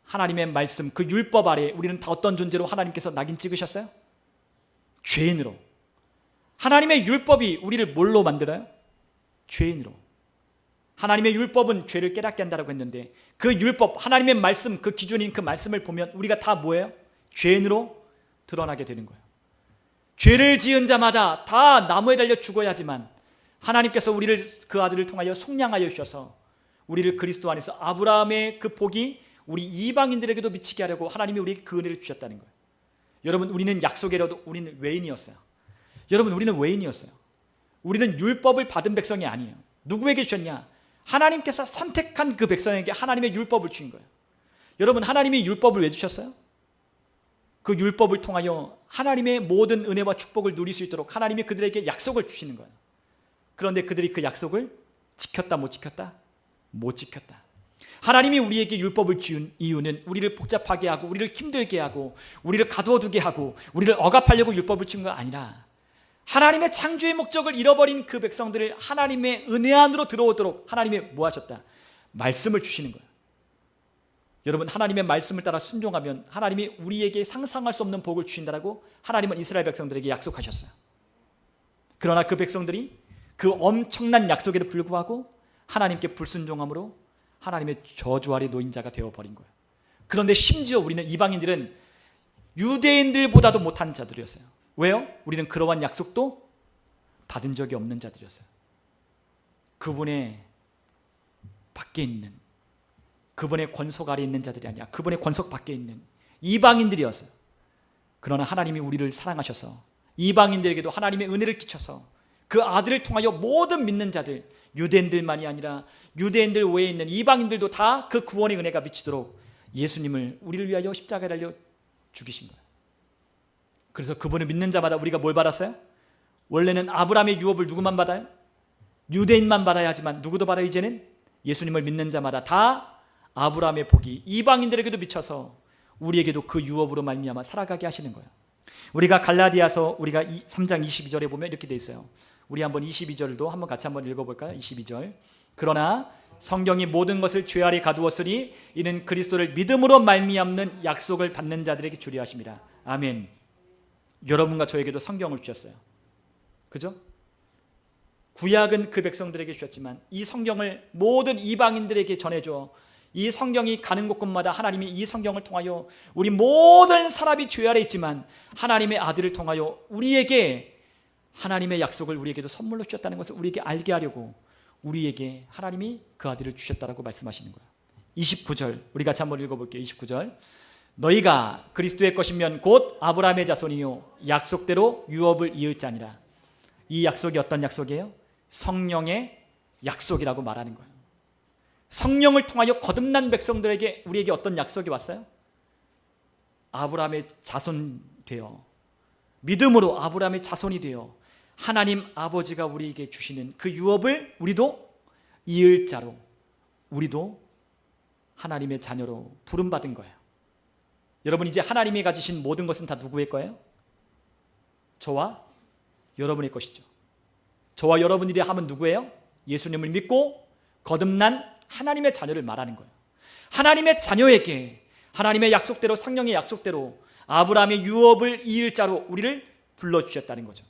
하나님의 말씀, 그 율법 아래 우리는 다 어떤 존재로 하나님께서 낙인 찍으셨어요? 죄인으로. 하나님의 율법이 우리를 뭘로 만들어요? 죄인으로. 하나님의 율법은 죄를 깨닫게 한다고 했는데 그 율법, 하나님의 말씀, 그 기준인 그 말씀을 보면 우리가 다 뭐예요? 죄인으로 드러나게 되는 거예요. 죄를 지은 자마다 다 나무에 달려 죽어야 하지만 하나님께서 우리를, 그 아들을 통하여 속량하여 주셔서 우리를 그리스도 안에서 아브라함의 그 복이 우리 이방인들에게도 미치게 하려고 하나님이 우리에게 그 은혜를 주셨다는 거예요. 여러분, 우리는 약속이라도 우리는 외인이었어요. 여러분, 우리는 외인이었어요. 우리는 율법을 받은 백성이 아니에요. 누구에게 주셨냐? 하나님께서 선택한 그 백성에게 하나님의 율법을 주신 거예요. 여러분, 하나님이 율법을 왜 주셨어요? 그 율법을 통하여 하나님의 모든 은혜와 축복을 누릴 수 있도록 하나님이 그들에게 약속을 주시는 거예요. 그런데 그들이 그 약속을 지켰다 못 지켰다? 못 지켰다. 하나님이 우리에게 율법을 지은 이유는 우리를 복잡하게 하고 우리를 힘들게 하고 우리를 가두어두게 하고 우리를 억압하려고 율법을 준 거 아니라 하나님의 창조의 목적을 잃어버린 그 백성들을 하나님의 은혜 안으로 들어오도록 하나님이 뭐 하셨다? 말씀을 주시는 거예요. 여러분, 하나님의 말씀을 따라 순종하면 하나님이 우리에게 상상할 수 없는 복을 주신다라고 하나님은 이스라엘 백성들에게 약속하셨어요. 그러나 그 백성들이 그 엄청난 약속에도 불구하고 하나님께 불순종함으로 하나님의 저주 아래 놓인 자가 되어버린 거예요. 그런데 심지어 우리는 이방인들은 유대인들보다도 못한 자들이었어요. 왜요? 우리는 그러한 약속도 받은 적이 없는 자들이었어요. 그분의 밖에 있는, 그분의 권속 아래 있는 자들이 아니라 그분의 권속 밖에 있는 이방인들이었어요. 그러나 하나님이 우리를 사랑하셔서 이방인들에게도 하나님의 은혜를 끼쳐서 그 아들을 통하여 모든 믿는 자들, 유대인들만이 아니라 유대인들 외에 있는 이방인들도 다 그 구원의 은혜가 미치도록 예수님을 우리를 위하여 십자가에 달려 죽이신 거예요. 그래서 그분을 믿는 자마다 우리가 뭘 받았어요? 원래는 아브라함의 유업을 누구만 받아요? 유대인만 받아야 하지만 누구도 받아요? 이제는 예수님을 믿는 자마다 다 아브라함의 복이 이방인들에게도 미쳐서 우리에게도 그 유업으로 말미암아 살아가게 하시는 거예요. 우리가 갈라디아서 우리가 3장 22절에 보면 이렇게 돼 있어요. 우리 한번 22절도 한번 같이 한번 읽어볼까요? 22절. 그러나 성경이 모든 것을 죄 아래 가두었으니 이는 그리스도를 믿음으로 말미암는 약속을 받는 자들에게 주려 하심이라. 아멘. 여러분과 저에게도 성경을 주셨어요. 그죠? 구약은 그 백성들에게 주셨지만 이 성경을 모든 이방인들에게 전해줘. 이 성경이 가는 곳곳마다 하나님이 이 성경을 통하여 우리 모든 사람이 죄 아래 있지만 하나님의 아들을 통하여 우리에게 하나님의 약속을 우리에게도 선물로 주셨다는 것을 우리에게 알게 하려고 우리에게 하나님이 그 아들을 주셨다라고 말씀하시는 거예요. 29절 우리 같이 한번 읽어볼게요. 29절 너희가 그리스도의 것이면 곧 아브라함의 자손이요 약속대로 유업을 이을 자니라. 이 약속이 어떤 약속이에요? 성령의 약속이라고 말하는 거예요. 성령을 통하여 거듭난 백성들에게 우리에게 어떤 약속이 왔어요? 아브라함의 자손 되어 믿음으로 아브라함의 자손이 되어 하나님 아버지가 우리에게 주시는 그 유업을 우리도 이을 자로 우리도 하나님의 자녀로 부름받은 거예요. 여러분 이제 하나님이 가지신 모든 것은 다 누구의 거예요? 저와 여러분의 것이죠. 저와 여러분들이 하면 누구예요? 예수님을 믿고 거듭난 하나님의 자녀를 말하는 거예요. 하나님의 자녀에게 하나님의 약속대로 성령의 약속대로 아브라함의 유업을 이을 자로 우리를 불러주셨다는 거죠.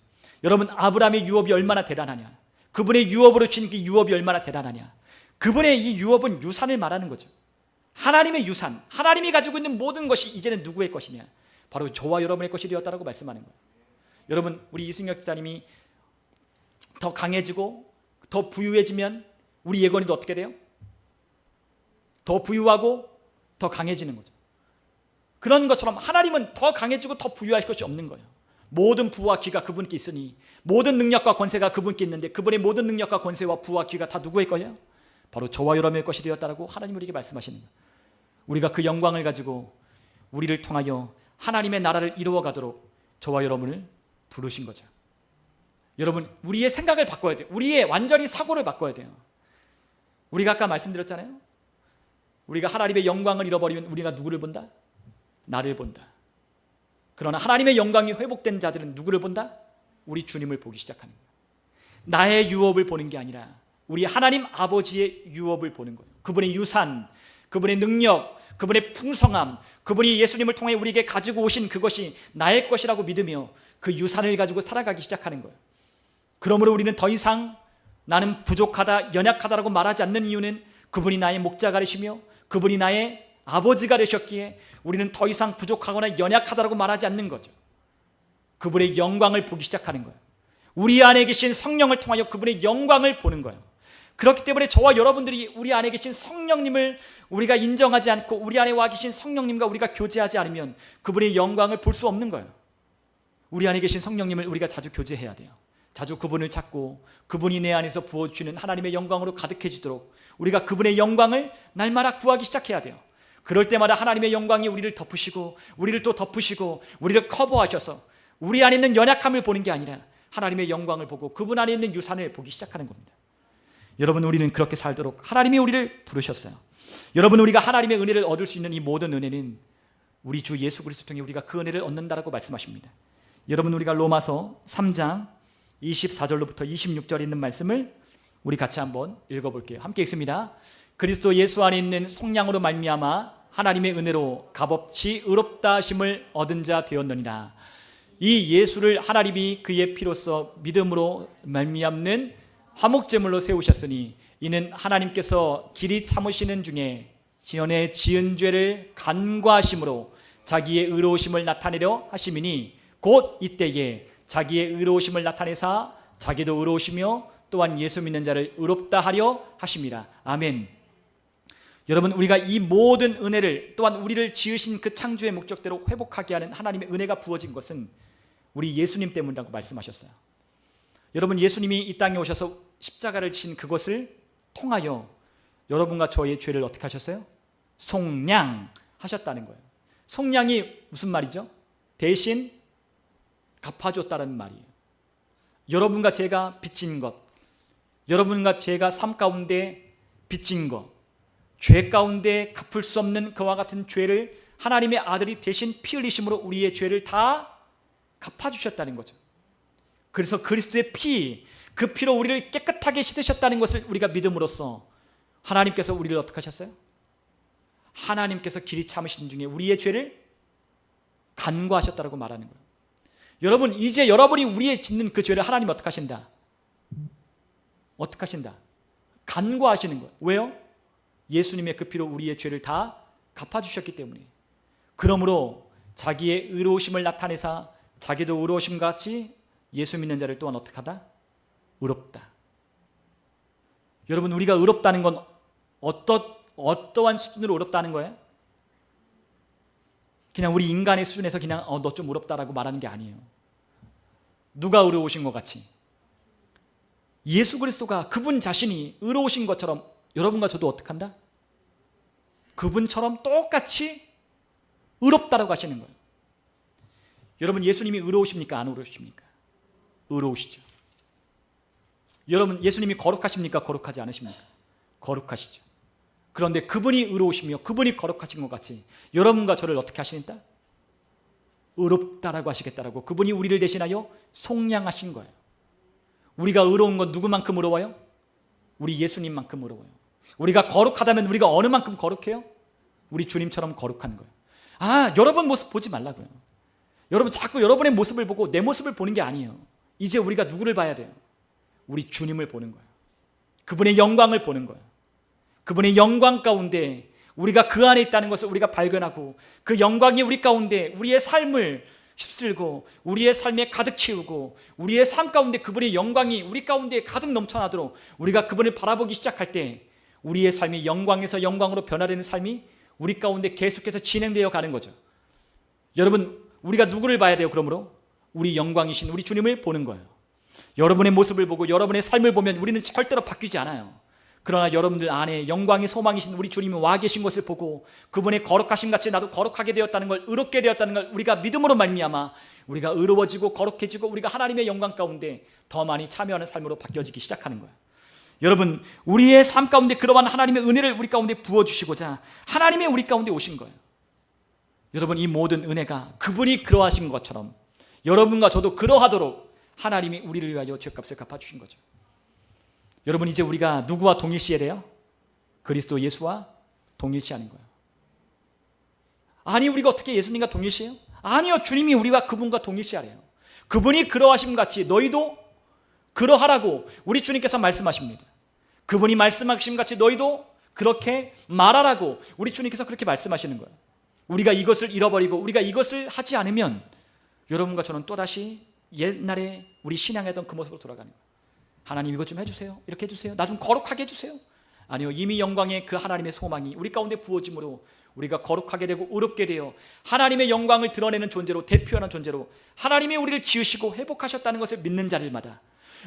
여러분 아브라함의 유업이 얼마나 대단하냐. 그분의 유업으로 주신 그 유업이 얼마나 대단하냐. 그분의 이 유업은 유산을 말하는 거죠. 하나님의 유산, 하나님이 가지고 있는 모든 것이 이제는 누구의 것이냐. 바로 저와 여러분의 것이 되었다고 말씀하는 거예요. 여러분 우리 이승엽 집사님이 더 강해지고 더 부유해지면 우리 예건이도 어떻게 돼요? 더 부유하고 더 강해지는 거죠. 그런 것처럼 하나님은 더 강해지고 더 부유할 것이 없는 거예요. 모든 부와 귀가 그분께 있으니 모든 능력과 권세가 그분께 있는데 그분의 모든 능력과 권세와 부와 귀가 다 누구의 거예요? 바로 저와 여러분의 것이 되었다라고 하나님 우리에게 말씀하시는 거예요. 우리가 그 영광을 가지고 우리를 통하여 하나님의 나라를 이루어가도록 저와 여러분을 부르신 거죠. 여러분 우리의 생각을 바꿔야 돼요. 우리의 완전히 사고를 바꿔야 돼요. 우리가 아까 말씀드렸잖아요. 우리가 하나님의 영광을 잃어버리면 우리가 누구를 본다? 나를 본다. 그러나 하나님의 영광이 회복된 자들은 누구를 본다? 우리 주님을 보기 시작하는 거예요. 나의 유업을 보는 게 아니라 우리 하나님 아버지의 유업을 보는 거예요. 그분의 유산, 그분의 능력, 그분의 풍성함, 그분이 예수님을 통해 우리에게 가지고 오신 그것이 나의 것이라고 믿으며 그 유산을 가지고 살아가기 시작하는 거예요. 그러므로 우리는 더 이상 나는 부족하다, 연약하다라고 말하지 않는 이유는 그분이 나의 목자가 되시며 그분이 나의 아버지가 되셨기에 우리는 더 이상 부족하거나 연약하다라고 말하지 않는 거죠. 그분의 영광을 보기 시작하는 거예요. 우리 안에 계신 성령을 통하여 그분의 영광을 보는 거예요. 그렇기 때문에 저와 여러분들이 우리 안에 계신 성령님을 우리가 인정하지 않고 우리 안에 와 계신 성령님과 우리가 교제하지 않으면 그분의 영광을 볼 수 없는 거예요. 우리 안에 계신 성령님을 우리가 자주 교제해야 돼요. 자주 그분을 찾고 그분이 내 안에서 부어주시는 하나님의 영광으로 가득해지도록 우리가 그분의 영광을 날마다 구하기 시작해야 돼요. 그럴 때마다 하나님의 영광이 우리를 덮으시고 우리를 또 덮으시고 우리를 커버하셔서 우리 안에 있는 연약함을 보는 게 아니라 하나님의 영광을 보고 그분 안에 있는 유산을 보기 시작하는 겁니다. 여러분 우리는 그렇게 살도록 하나님이 우리를 부르셨어요. 여러분 우리가 하나님의 은혜를 얻을 수 있는 이 모든 은혜는 우리 주 예수 그리스도 통해 우리가 그 은혜를 얻는다라고 말씀하십니다. 여러분 우리가 로마서 3장 24절로부터 26절 있는 말씀을 우리 같이 한번 읽어볼게요. 함께 읽습니다. 그리스도 예수 안에 있는 속량으로 말미암아 하나님의 은혜로 값없이 의롭다 하심을 얻은 자 되었느니라. 이 예수를 하나님이 그의 피로써 믿음으로 말미암는 화목제물로 세우셨으니 이는 하나님께서 길이 참으시는 중에 전에 지은 죄를 간과하심으로 자기의 의로우심을 나타내려 하심이니 곧 이때에 자기의 의로우심을 나타내사 자기도 의로우시며 또한 예수 믿는 자를 의롭다 하려 하심이라. 아멘. 여러분 우리가 이 모든 은혜를 또한 우리를 지으신 그 창조의 목적대로 회복하게 하는 하나님의 은혜가 부어진 것은 우리 예수님 때문이라고 말씀하셨어요. 여러분 예수님이 이 땅에 오셔서 십자가를 지신 그것을 통하여 여러분과 저의 죄를 어떻게 하셨어요? 속량하셨다는 거예요. 속량이 무슨 말이죠? 대신 갚아줬다는 말이에요. 여러분과 제가 빚진 것, 여러분과 제가 삶 가운데 빚진 것, 죄 가운데 갚을 수 없는 그와 같은 죄를 하나님의 아들이 대신 피 흘리심으로 우리의 죄를 다 갚아주셨다는 거죠. 그래서 그리스도의 피, 그 피로 우리를 깨끗하게 씻으셨다는 것을 우리가 믿음으로써 하나님께서 우리를 어떻게 하셨어요? 하나님께서 길이 참으신 중에 우리의 죄를 간과하셨다고 말하는 거예요. 여러분, 이제 여러분이 우리의 짓는 그 죄를 하나님 어떻게 하신다? 어떻게 하신다? 간과하시는 거예요. 왜요? 예수님의 그 피로 우리의 죄를 다 갚아주셨기 때문에. 그러므로 자기의 의로우심을 나타내사 자기도 의로우심 같이 예수 믿는 자를 또한 어떻게 하다? 의롭다. 여러분, 우리가 의롭다는 건 어떠한 수준으로 의롭다는 거예요? 그냥 우리 인간의 수준에서 그냥 너 좀 의롭다라고 말하는 게 아니에요. 누가 의로우신 것 같이 예수 그리스도가 그분 자신이 의로우신 것처럼 여러분과 저도 어떻게 한다? 그분처럼 똑같이 의롭다라고 하시는 거예요. 여러분, 예수님이 의로우십니까? 안 의로우십니까? 의로우시죠. 여러분, 예수님이 거룩하십니까? 거룩하지 않으십니까? 거룩하시죠. 그런데 그분이 의로우시며 그분이 거룩하신 것 같이 여러분과 저를 어떻게 하시는다? 의롭다라고 하시겠다라고 그분이 우리를 대신하여 속량하신 거예요. 우리가 의로운 건 누구만큼 의로워요? 우리 예수님만큼 의로워요. 우리가 거룩하다면 우리가 어느 만큼 거룩해요? 우리 주님처럼 거룩한 거예요. 여러분 모습 보지 말라고요. 여러분 자꾸 여러분의 모습을 보고 내 모습을 보는 게 아니에요. 이제 우리가 누구를 봐야 돼요? 우리 주님을 보는 거예요. 그분의 영광을 보는 거예요. 그분의 영광 가운데 우리가 그 안에 있다는 것을 우리가 발견하고 그 영광이 우리 가운데 우리의 삶을 휩쓸고 우리의 삶에 가득 채우고 우리의 삶 가운데 그분의 영광이 우리 가운데 가득 넘쳐나도록 우리가 그분을 바라보기 시작할 때 우리의 삶이 영광에서 영광으로 변화되는 삶이 우리 가운데 계속해서 진행되어 가는 거죠. 여러분, 우리가 누구를 봐야 돼요? 그러므로 우리 영광이신 우리 주님을 보는 거예요. 여러분의 모습을 보고 여러분의 삶을 보면 우리는 절대로 바뀌지 않아요. 그러나 여러분들 안에 영광의 소망이신 우리 주님이 와 계신 것을 보고 그분의 거룩하심 같이 나도 거룩하게 되었다는 걸, 의롭게 되었다는 걸 우리가 믿음으로 말미암아 우리가 의로워지고 거룩해지고 우리가 하나님의 영광 가운데 더 많이 참여하는 삶으로 바뀌어지기 시작하는 거예요. 여러분, 우리의 삶 가운데 그러한 하나님의 은혜를 우리 가운데 부어주시고자 하나님의 우리 가운데 오신 거예요. 여러분, 이 모든 은혜가 그분이 그러하신 것처럼 여러분과 저도 그러하도록 하나님이 우리를 위하여 죄값을 갚아주신 거죠. 여러분, 이제 우리가 누구와 동일시해야 돼요? 그리스도 예수와 동일시하는 거예요. 아니, 우리가 어떻게 예수님과 동일시해요? 아니요, 주님이 우리와 그분과 동일시하래요. 그분이 그러하심 같이 너희도 그러하라고 우리 주님께서 말씀하십니다. 그분이 말씀하심 같이 너희도 그렇게 말하라고 우리 주님께서 그렇게 말씀하시는 거예요. 우리가 이것을 잃어버리고 우리가 이것을 하지 않으면 여러분과 저는 또다시 옛날에 우리 신앙했던 그 모습으로 돌아가는 거예요. 하나님 이것 좀 해주세요. 이렇게 해주세요. 나 좀 거룩하게 해주세요. 아니요, 이미 영광의 그 하나님의 소망이 우리 가운데 부어짐으로 우리가 거룩하게 되고 의롭게 되어 하나님의 영광을 드러내는 존재로, 대표하는 존재로 하나님이 우리를 지으시고 회복하셨다는 것을 믿는 자들마다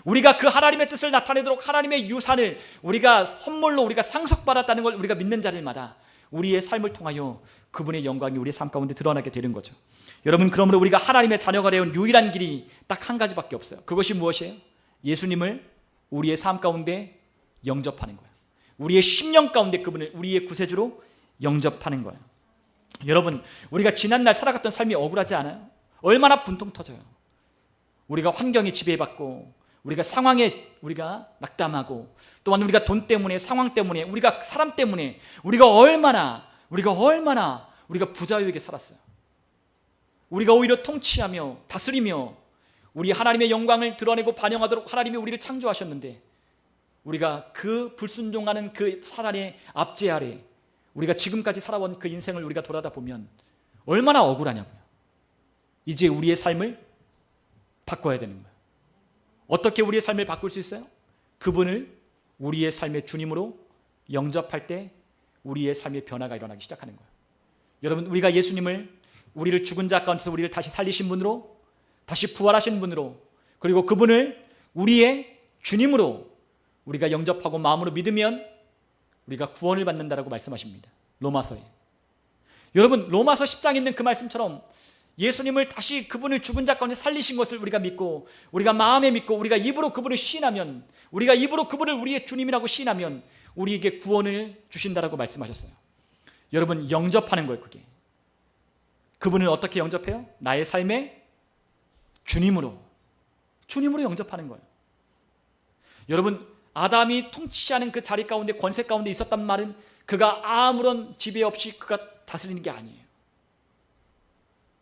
우리가 그 하나님의 뜻을 나타내도록 하나님의 유산을 우리가 선물로 우리가 상속받았다는 걸 우리가 믿는 자들마다 우리의 삶을 통하여 그분의 영광이 우리의 삶 가운데 드러나게 되는 거죠. 여러분, 그러므로 우리가 하나님의 자녀가 되온 유일한 길이 딱 한 가지밖에 없어요. 그것이 무엇이에요? 예수님을 우리의 삶 가운데 영접하는 거예요. 우리의 심령 가운데 그분을 우리의 구세주로 영접하는 거예요. 여러분, 우리가 지난날 살아갔던 삶이 억울하지 않아요? 얼마나 분통 터져요. 우리가 환경에 지배받고 우리가 상황에 우리가 낙담하고 또한 우리가 돈 때문에, 상황 때문에, 우리가 사람 때문에 우리가 얼마나 우리가 부자유에게 살았어요. 우리가 오히려 통치하며 다스리며 우리 하나님의 영광을 드러내고 반영하도록 하나님이 우리를 창조하셨는데 우리가 그 불순종하는 그 사단의 압제 아래 우리가 지금까지 살아온 그 인생을 우리가 돌아다 보면 얼마나 억울하냐고요. 이제 우리의 삶을 바꿔야 되는 거예요. 어떻게 우리의 삶을 바꿀 수 있어요? 그분을 우리의 삶의 주님으로 영접할 때 우리의 삶의 변화가 일어나기 시작하는 거예요. 여러분, 우리가 예수님을 우리를 죽은 자 가운데서 우리를 다시 살리신 분으로, 다시 부활하신 분으로, 그리고 그분을 우리의 주님으로 우리가 영접하고 마음으로 믿으면 우리가 구원을 받는다라고 말씀하십니다. 로마서에. 여러분, 로마서 10장에 있는 그 말씀처럼 예수님을 다시 그분을 죽은 자 가운데 살리신 것을 우리가 믿고 우리가 마음에 믿고 우리가 입으로 그분을 시인하면, 우리가 입으로 그분을 우리의 주님이라고 시인하면 우리에게 구원을 주신다라고 말씀하셨어요. 여러분, 영접하는 거예요. 그게 그분을 어떻게 영접해요? 나의 삶의 주님으로 영접하는 거예요. 여러분, 아담이 통치하는 그 자리 가운데, 권세 가운데 있었단 말은 그가 아무런 지배 없이 그가 다스리는 게 아니에요.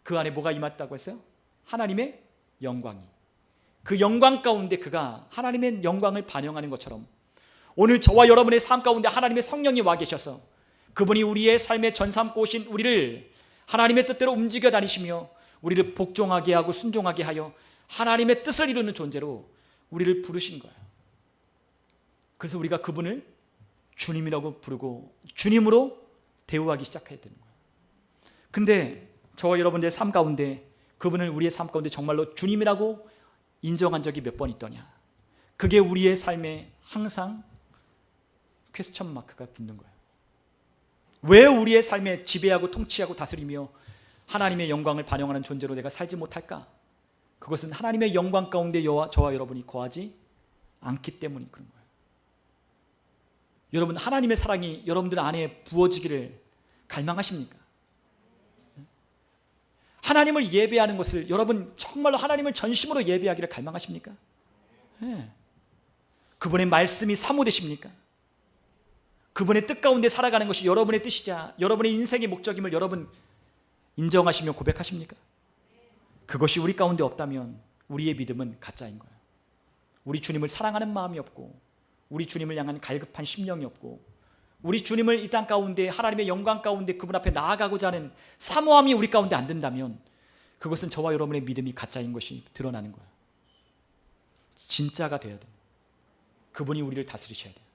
그 안에 뭐가 임했다고 했어요? 하나님의 영광이, 그 영광 가운데 그가 하나님의 영광을 반영하는 것처럼 오늘 저와 여러분의 삶 가운데 하나님의 성령이 와 계셔서 그분이 우리의 삶에 전삼고 오신 우리를 하나님의 뜻대로 움직여 다니시며 우리를 복종하게 하고 순종하게 하여 하나님의 뜻을 이루는 존재로 우리를 부르신 거예요. 그래서 우리가 그분을 주님이라고 부르고 주님으로 대우하기 시작해야 되는 거예요. 근데 저와 여러분의 삶 가운데 그분을 우리의 삶 가운데 정말로 주님이라고 인정한 적이 몇 번 있더냐? 그게 우리의 삶에 항상 퀘스천 마크가 붙는 거예요. 왜 우리의 삶에 지배하고 통치하고 다스리며 하나님의 영광을 반영하는 존재로 내가 살지 못할까? 그것은 하나님의 영광 가운데 저와 여러분이 거하지 않기 때문인 그런 거예요. 여러분, 하나님의 사랑이 여러분들 안에 부어지기를 갈망하십니까? 하나님을 예배하는 것을 여러분 정말로 하나님을 전심으로 예배하기를 갈망하십니까? 네. 그분의 말씀이 사모되십니까? 그분의 뜻 가운데 살아가는 것이 여러분의 뜻이자 여러분의 인생의 목적임을 여러분 인정하시며 고백하십니까? 그것이 우리 가운데 없다면 우리의 믿음은 가짜인 거예요. 우리 주님을 사랑하는 마음이 없고 우리 주님을 향한 갈급한 심령이 없고 우리 주님을 이 땅 가운데 하나님의 영광 가운데 그분 앞에 나아가고자 하는 사모함이 우리 가운데 안 든다면 그것은 저와 여러분의 믿음이 가짜인 것이 드러나는 거예요. 진짜가 되어야 돼요. 그분이 우리를 다스리셔야 돼요.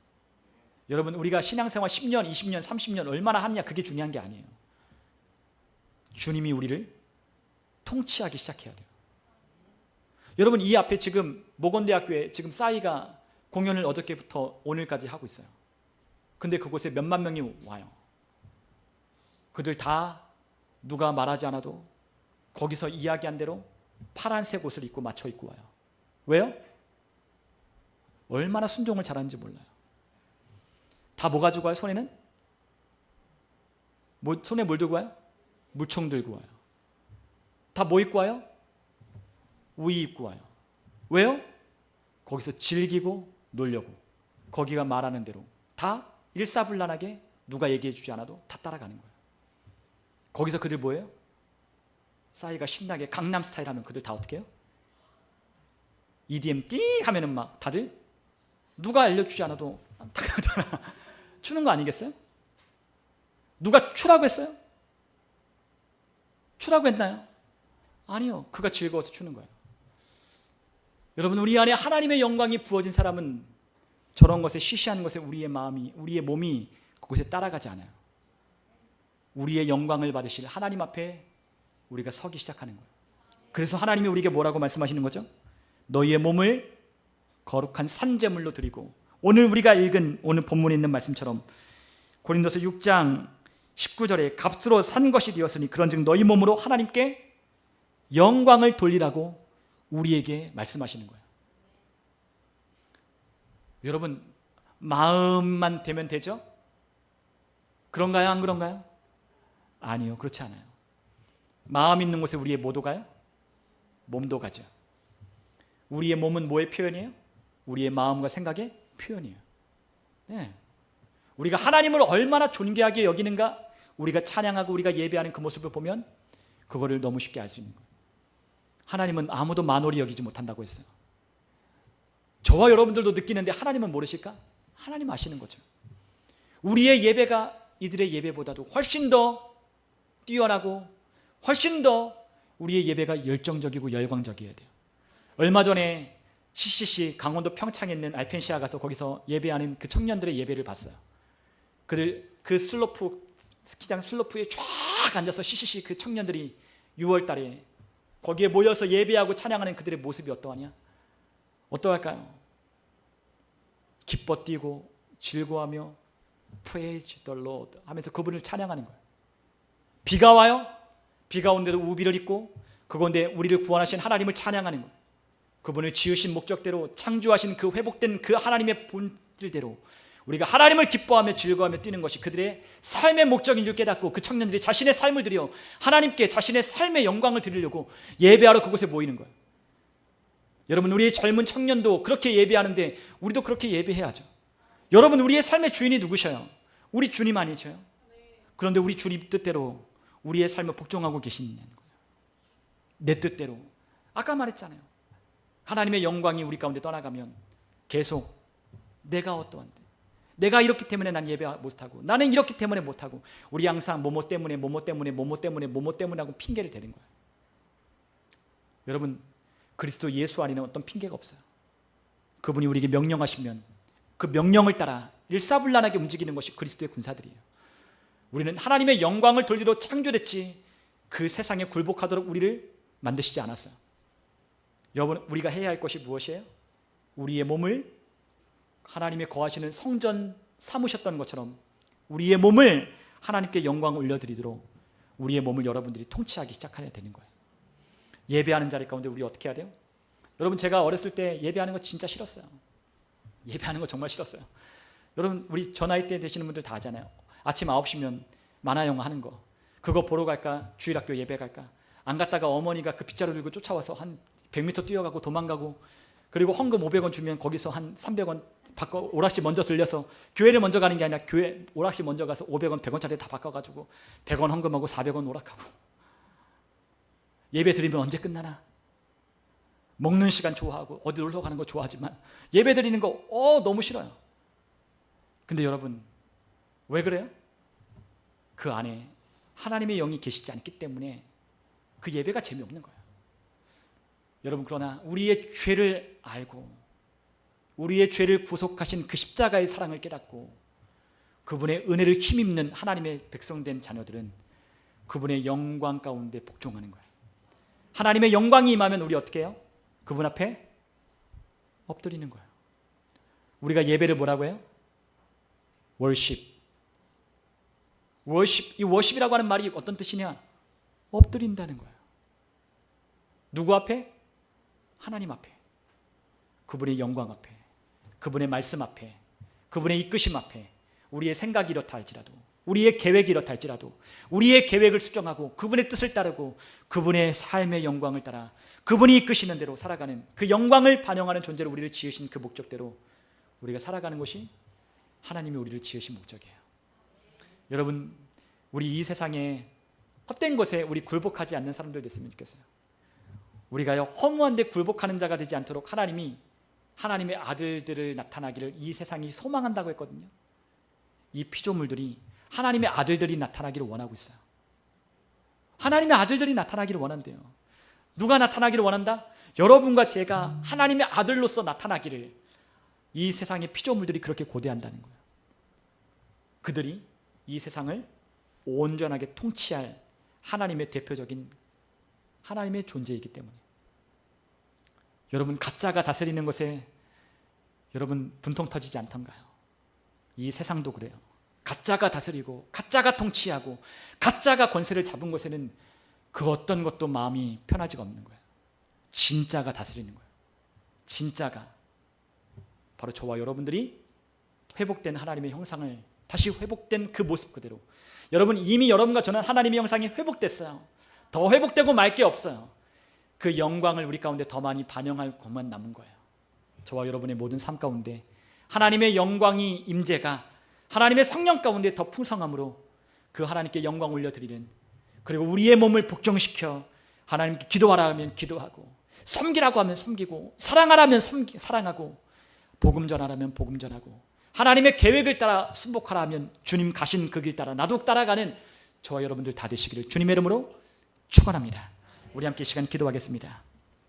여러분, 우리가 신앙생활 10년, 20년, 30년 얼마나 하느냐 그게 중요한 게 아니에요. 주님이 우리를 통치하기 시작해야 돼요. 여러분, 이 앞에 지금 모건대학교에 지금 싸이가 공연을 어저께부터 오늘까지 하고 있어요. 근데 그곳에 몇만 명이 와요. 그들 다 누가 말하지 않아도 거기서 이야기한 대로 파란색 옷을 입고 맞춰 입고 와요. 왜요? 얼마나 순종을 잘하는지 몰라요. 다 뭐 가지고 와요? 손에는? 손에 뭘 들고 와요? 물총 들고 와요. 다 뭐 입고 와요? 우의 입고 와요. 왜요? 거기서 즐기고 놀려고. 거기가 말하는 대로 다 일사불란하게 누가 얘기해 주지 않아도 다 따라가는 거예요. 거기서 그들 뭐예요? 싸이가 신나게 강남 스타일 하면 그들 다 어떻게 해요? EDM 띵 하면은 막 다들 누가 알려주지 않아도 추는 거 아니겠어요? 누가 추라고 했어요? 추라고 했나요? 아니요. 그가 즐거워서 추는 거예요. 여러분, 우리 안에 하나님의 영광이 부어진 사람은 저런 것에 시시한 것에 우리의 마음이, 우리의 몸이 그곳에 따라가지 않아요. 우리의 영광을 받으실 하나님 앞에 우리가 서기 시작하는 거예요. 그래서 하나님이 우리에게 뭐라고 말씀하시는 거죠? 너희의 몸을 거룩한 산제물로 드리고, 오늘 우리가 읽은 오늘 본문에 있는 말씀처럼 고린도서 6장 19절에 값으로 산 것이 되었으니 그런즉 너희 몸으로 하나님께 영광을 돌리라고 우리에게 말씀하시는 거예요. 여러분, 마음만 되면 되죠? 그런가요? 안 그런가요? 아니요, 그렇지 않아요. 마음 있는 곳에 우리의 뭐도 가요? 몸도 가죠. 우리의 몸은 뭐의 표현이에요? 우리의 마음과 생각의 표현이에요. 네. 우리가 하나님을 얼마나 존귀하게 여기는가, 우리가 찬양하고 우리가 예배하는 그 모습을 보면 그거를 너무 쉽게 알 수 있는 거예요. 하나님은 아무도 만홀히 여기지 못한다고 했어요. 저와 여러분들도 느끼는데 하나님은 모르실까? 하나님 아시는 거죠. 우리의 예배가 이들의 예배보다도 훨씬 더 뛰어나고 훨씬 더 우리의 예배가 열정적이고 열광적이어야 돼요. 얼마 전에 CCC 강원도 평창에 있는 알펜시아 가서 거기서 예배하는 그 청년들의 예배를 봤어요. 그들 그 스키장 슬로프에 쫙 앉아서 CCC 그 청년들이 6월 달에 거기에 모여서 예배하고 찬양하는 그들의 모습이 어떠하냐? 어떠할까요? 기뻐 뛰고 즐거워하며 Praise the Lord 하면서 그분을 찬양하는 거예요. 비가 와요. 비가 온데도 우비를 입고 그건데 우리를 구원하신 하나님을 찬양하는 거예요. 그분을 지으신 목적대로 창조하신 그 회복된 그 하나님의 본질대로 우리가 하나님을 기뻐하며 즐거워하며 뛰는 것이 그들의 삶의 목적인 줄 깨닫고 그 청년들이 자신의 삶을 드려 하나님께 자신의 삶의 영광을 드리려고 예배하러 그곳에 모이는 거예요. 여러분, 우리의 젊은 청년도 그렇게 예배하는데 우리도 그렇게 예배해야죠. 여러분, 우리의 삶의 주인이 누구셔요? 우리 주님 아니셔요? 그런데 우리 주님 뜻대로 우리의 삶을 복종하고 계시는 거예요. 내 뜻대로 아까 말했잖아요. 하나님의 영광이 우리 가운데 떠나가면 계속 내가 어떠한데, 내가 이렇기 때문에 난 예배 못하고, 나는 이렇기 때문에 못하고, 우리 항상 뭐뭐 때문에 하고 핑계를 대는 거예요. 여러분, 그리스도 예수 안에는 어떤 핑계가 없어요. 그분이 우리에게 명령하시면 그 명령을 따라 일사불란하게 움직이는 것이 그리스도의 군사들이에요. 우리는 하나님의 영광을 돌리러 창조됐지 그 세상에 굴복하도록 우리를 만드시지 않았어요. 여러분, 우리가 해야 할 것이 무엇이에요? 우리의 몸을 하나님의 거하시는 성전 삼으셨던 것처럼 우리의 몸을 하나님께 영광을 올려드리도록 우리의 몸을 여러분들이 통치하기 시작해야 되는 거예요. 예배하는 자리 가운데 우리 어떻게 해야 돼요? 여러분, 제가 어렸을 때 예배하는 거 진짜 싫었어요. 예배하는 거 정말 싫었어요. 여러분, 우리 저 나이 때 되시는 분들 다 아잖아요. 아침 9시면 만화영화 하는 거, 그거 보러 갈까? 주일학교 예배 갈까? 안 갔다가 어머니가 그 빗자루 들고 쫓아와서 한 100m 뛰어가고 도망가고, 그리고 헌금 500원 주면 거기서 한 300원 바꿔 오락실 먼저 들려서, 교회를 먼저 가는 게 아니라 교회 오락실 먼저 가서 500원 100원짜리 다 바꿔가지고 100원 헌금하고 400원 오락하고, 예배 드리면 언제 끝나나? 먹는 시간 좋아하고 어디 놀러 가는 거 좋아하지만 예배 드리는 거 너무 싫어요. 근데 여러분, 왜 그래요? 그 안에 하나님의 영이 계시지 않기 때문에 그 예배가 재미없는 거예요. 여러분, 그러나 우리의 죄를 알고 우리의 죄를 구속하신 그 십자가의 사랑을 깨닫고 그분의 은혜를 힘입는 하나님의 백성된 자녀들은 그분의 영광 가운데 복종하는 거예요. 하나님의 영광이 임하면 우리 어떻게 해요? 그분 앞에 엎드리는 거예요. 우리가 예배를 뭐라고 해요? 월십. 이 워십이라고 하는 말이 어떤 뜻이냐? 엎드린다는 거예요. 누구 앞에? 하나님 앞에. 그분의 영광 앞에, 그분의 말씀 앞에, 그분의 이끄심 앞에. 우리의 생각이 이렇다 할지라도, 우리의 계획이 이렇다 할지라도 우리의 계획을 수정하고 그분의 뜻을 따르고 그분의 삶의 영광을 따라 그분이 이끄시는 대로 살아가는, 그 영광을 반영하는 존재로 우리를 지으신 그 목적대로 우리가 살아가는 것이 하나님이 우리를 지으신 목적이에요. 여러분, 우리 이 세상에 헛된 것에 우리 굴복하지 않는 사람들 됐으면 좋겠어요. 우리가 허무한 데 굴복하는 자가 되지 않도록 하나님이 하나님의 아들들을 나타나기를 이 세상이 소망한다고 했거든요. 이 피조물들이 하나님의 아들들이 나타나기를 원하고 있어요. 하나님의 아들들이 나타나기를 원한대요. 누가 나타나기를 원한다? 여러분과 제가 하나님의 아들로서 나타나기를 이 세상의 피조물들이 그렇게 고대한다는 거예요. 그들이 이 세상을 온전하게 통치할 하나님의 대표적인 하나님의 존재이기 때문에. 여러분, 가짜가 다스리는 것에 여러분 분통 터지지 않던가요? 이 세상도 그래요. 가짜가 다스리고 가짜가 통치하고 가짜가 권세를 잡은 것에는 그 어떤 것도 마음이 편하지가 없는 거예요. 진짜가 다스리는 거예요. 진짜가 바로 저와 여러분들이 회복된 하나님의 형상을 다시 회복된 그 모습 그대로. 여러분, 이미 여러분과 저는 하나님의 형상이 회복됐어요. 더 회복되고 말 게 없어요. 그 영광을 우리 가운데 더 많이 반영할 것만 남은 거예요. 저와 여러분의 모든 삶 가운데 하나님의 영광이 임재가 하나님의 성령 가운데 더 풍성함으로 그 하나님께 영광 올려드리는, 그리고 우리의 몸을 복종시켜 하나님께 기도하라 하면 기도하고, 섬기라고 하면 섬기고, 사랑하라 하면 사랑하고, 복음 전하라면 복음 전하고, 하나님의 계획을 따라 순복하라 하면 주님 가신 그 길 따라 나도 따라가는 저와 여러분들 다 되시기를 주님의 이름으로 축원합니다. 우리 함께 시간 기도하겠습니다.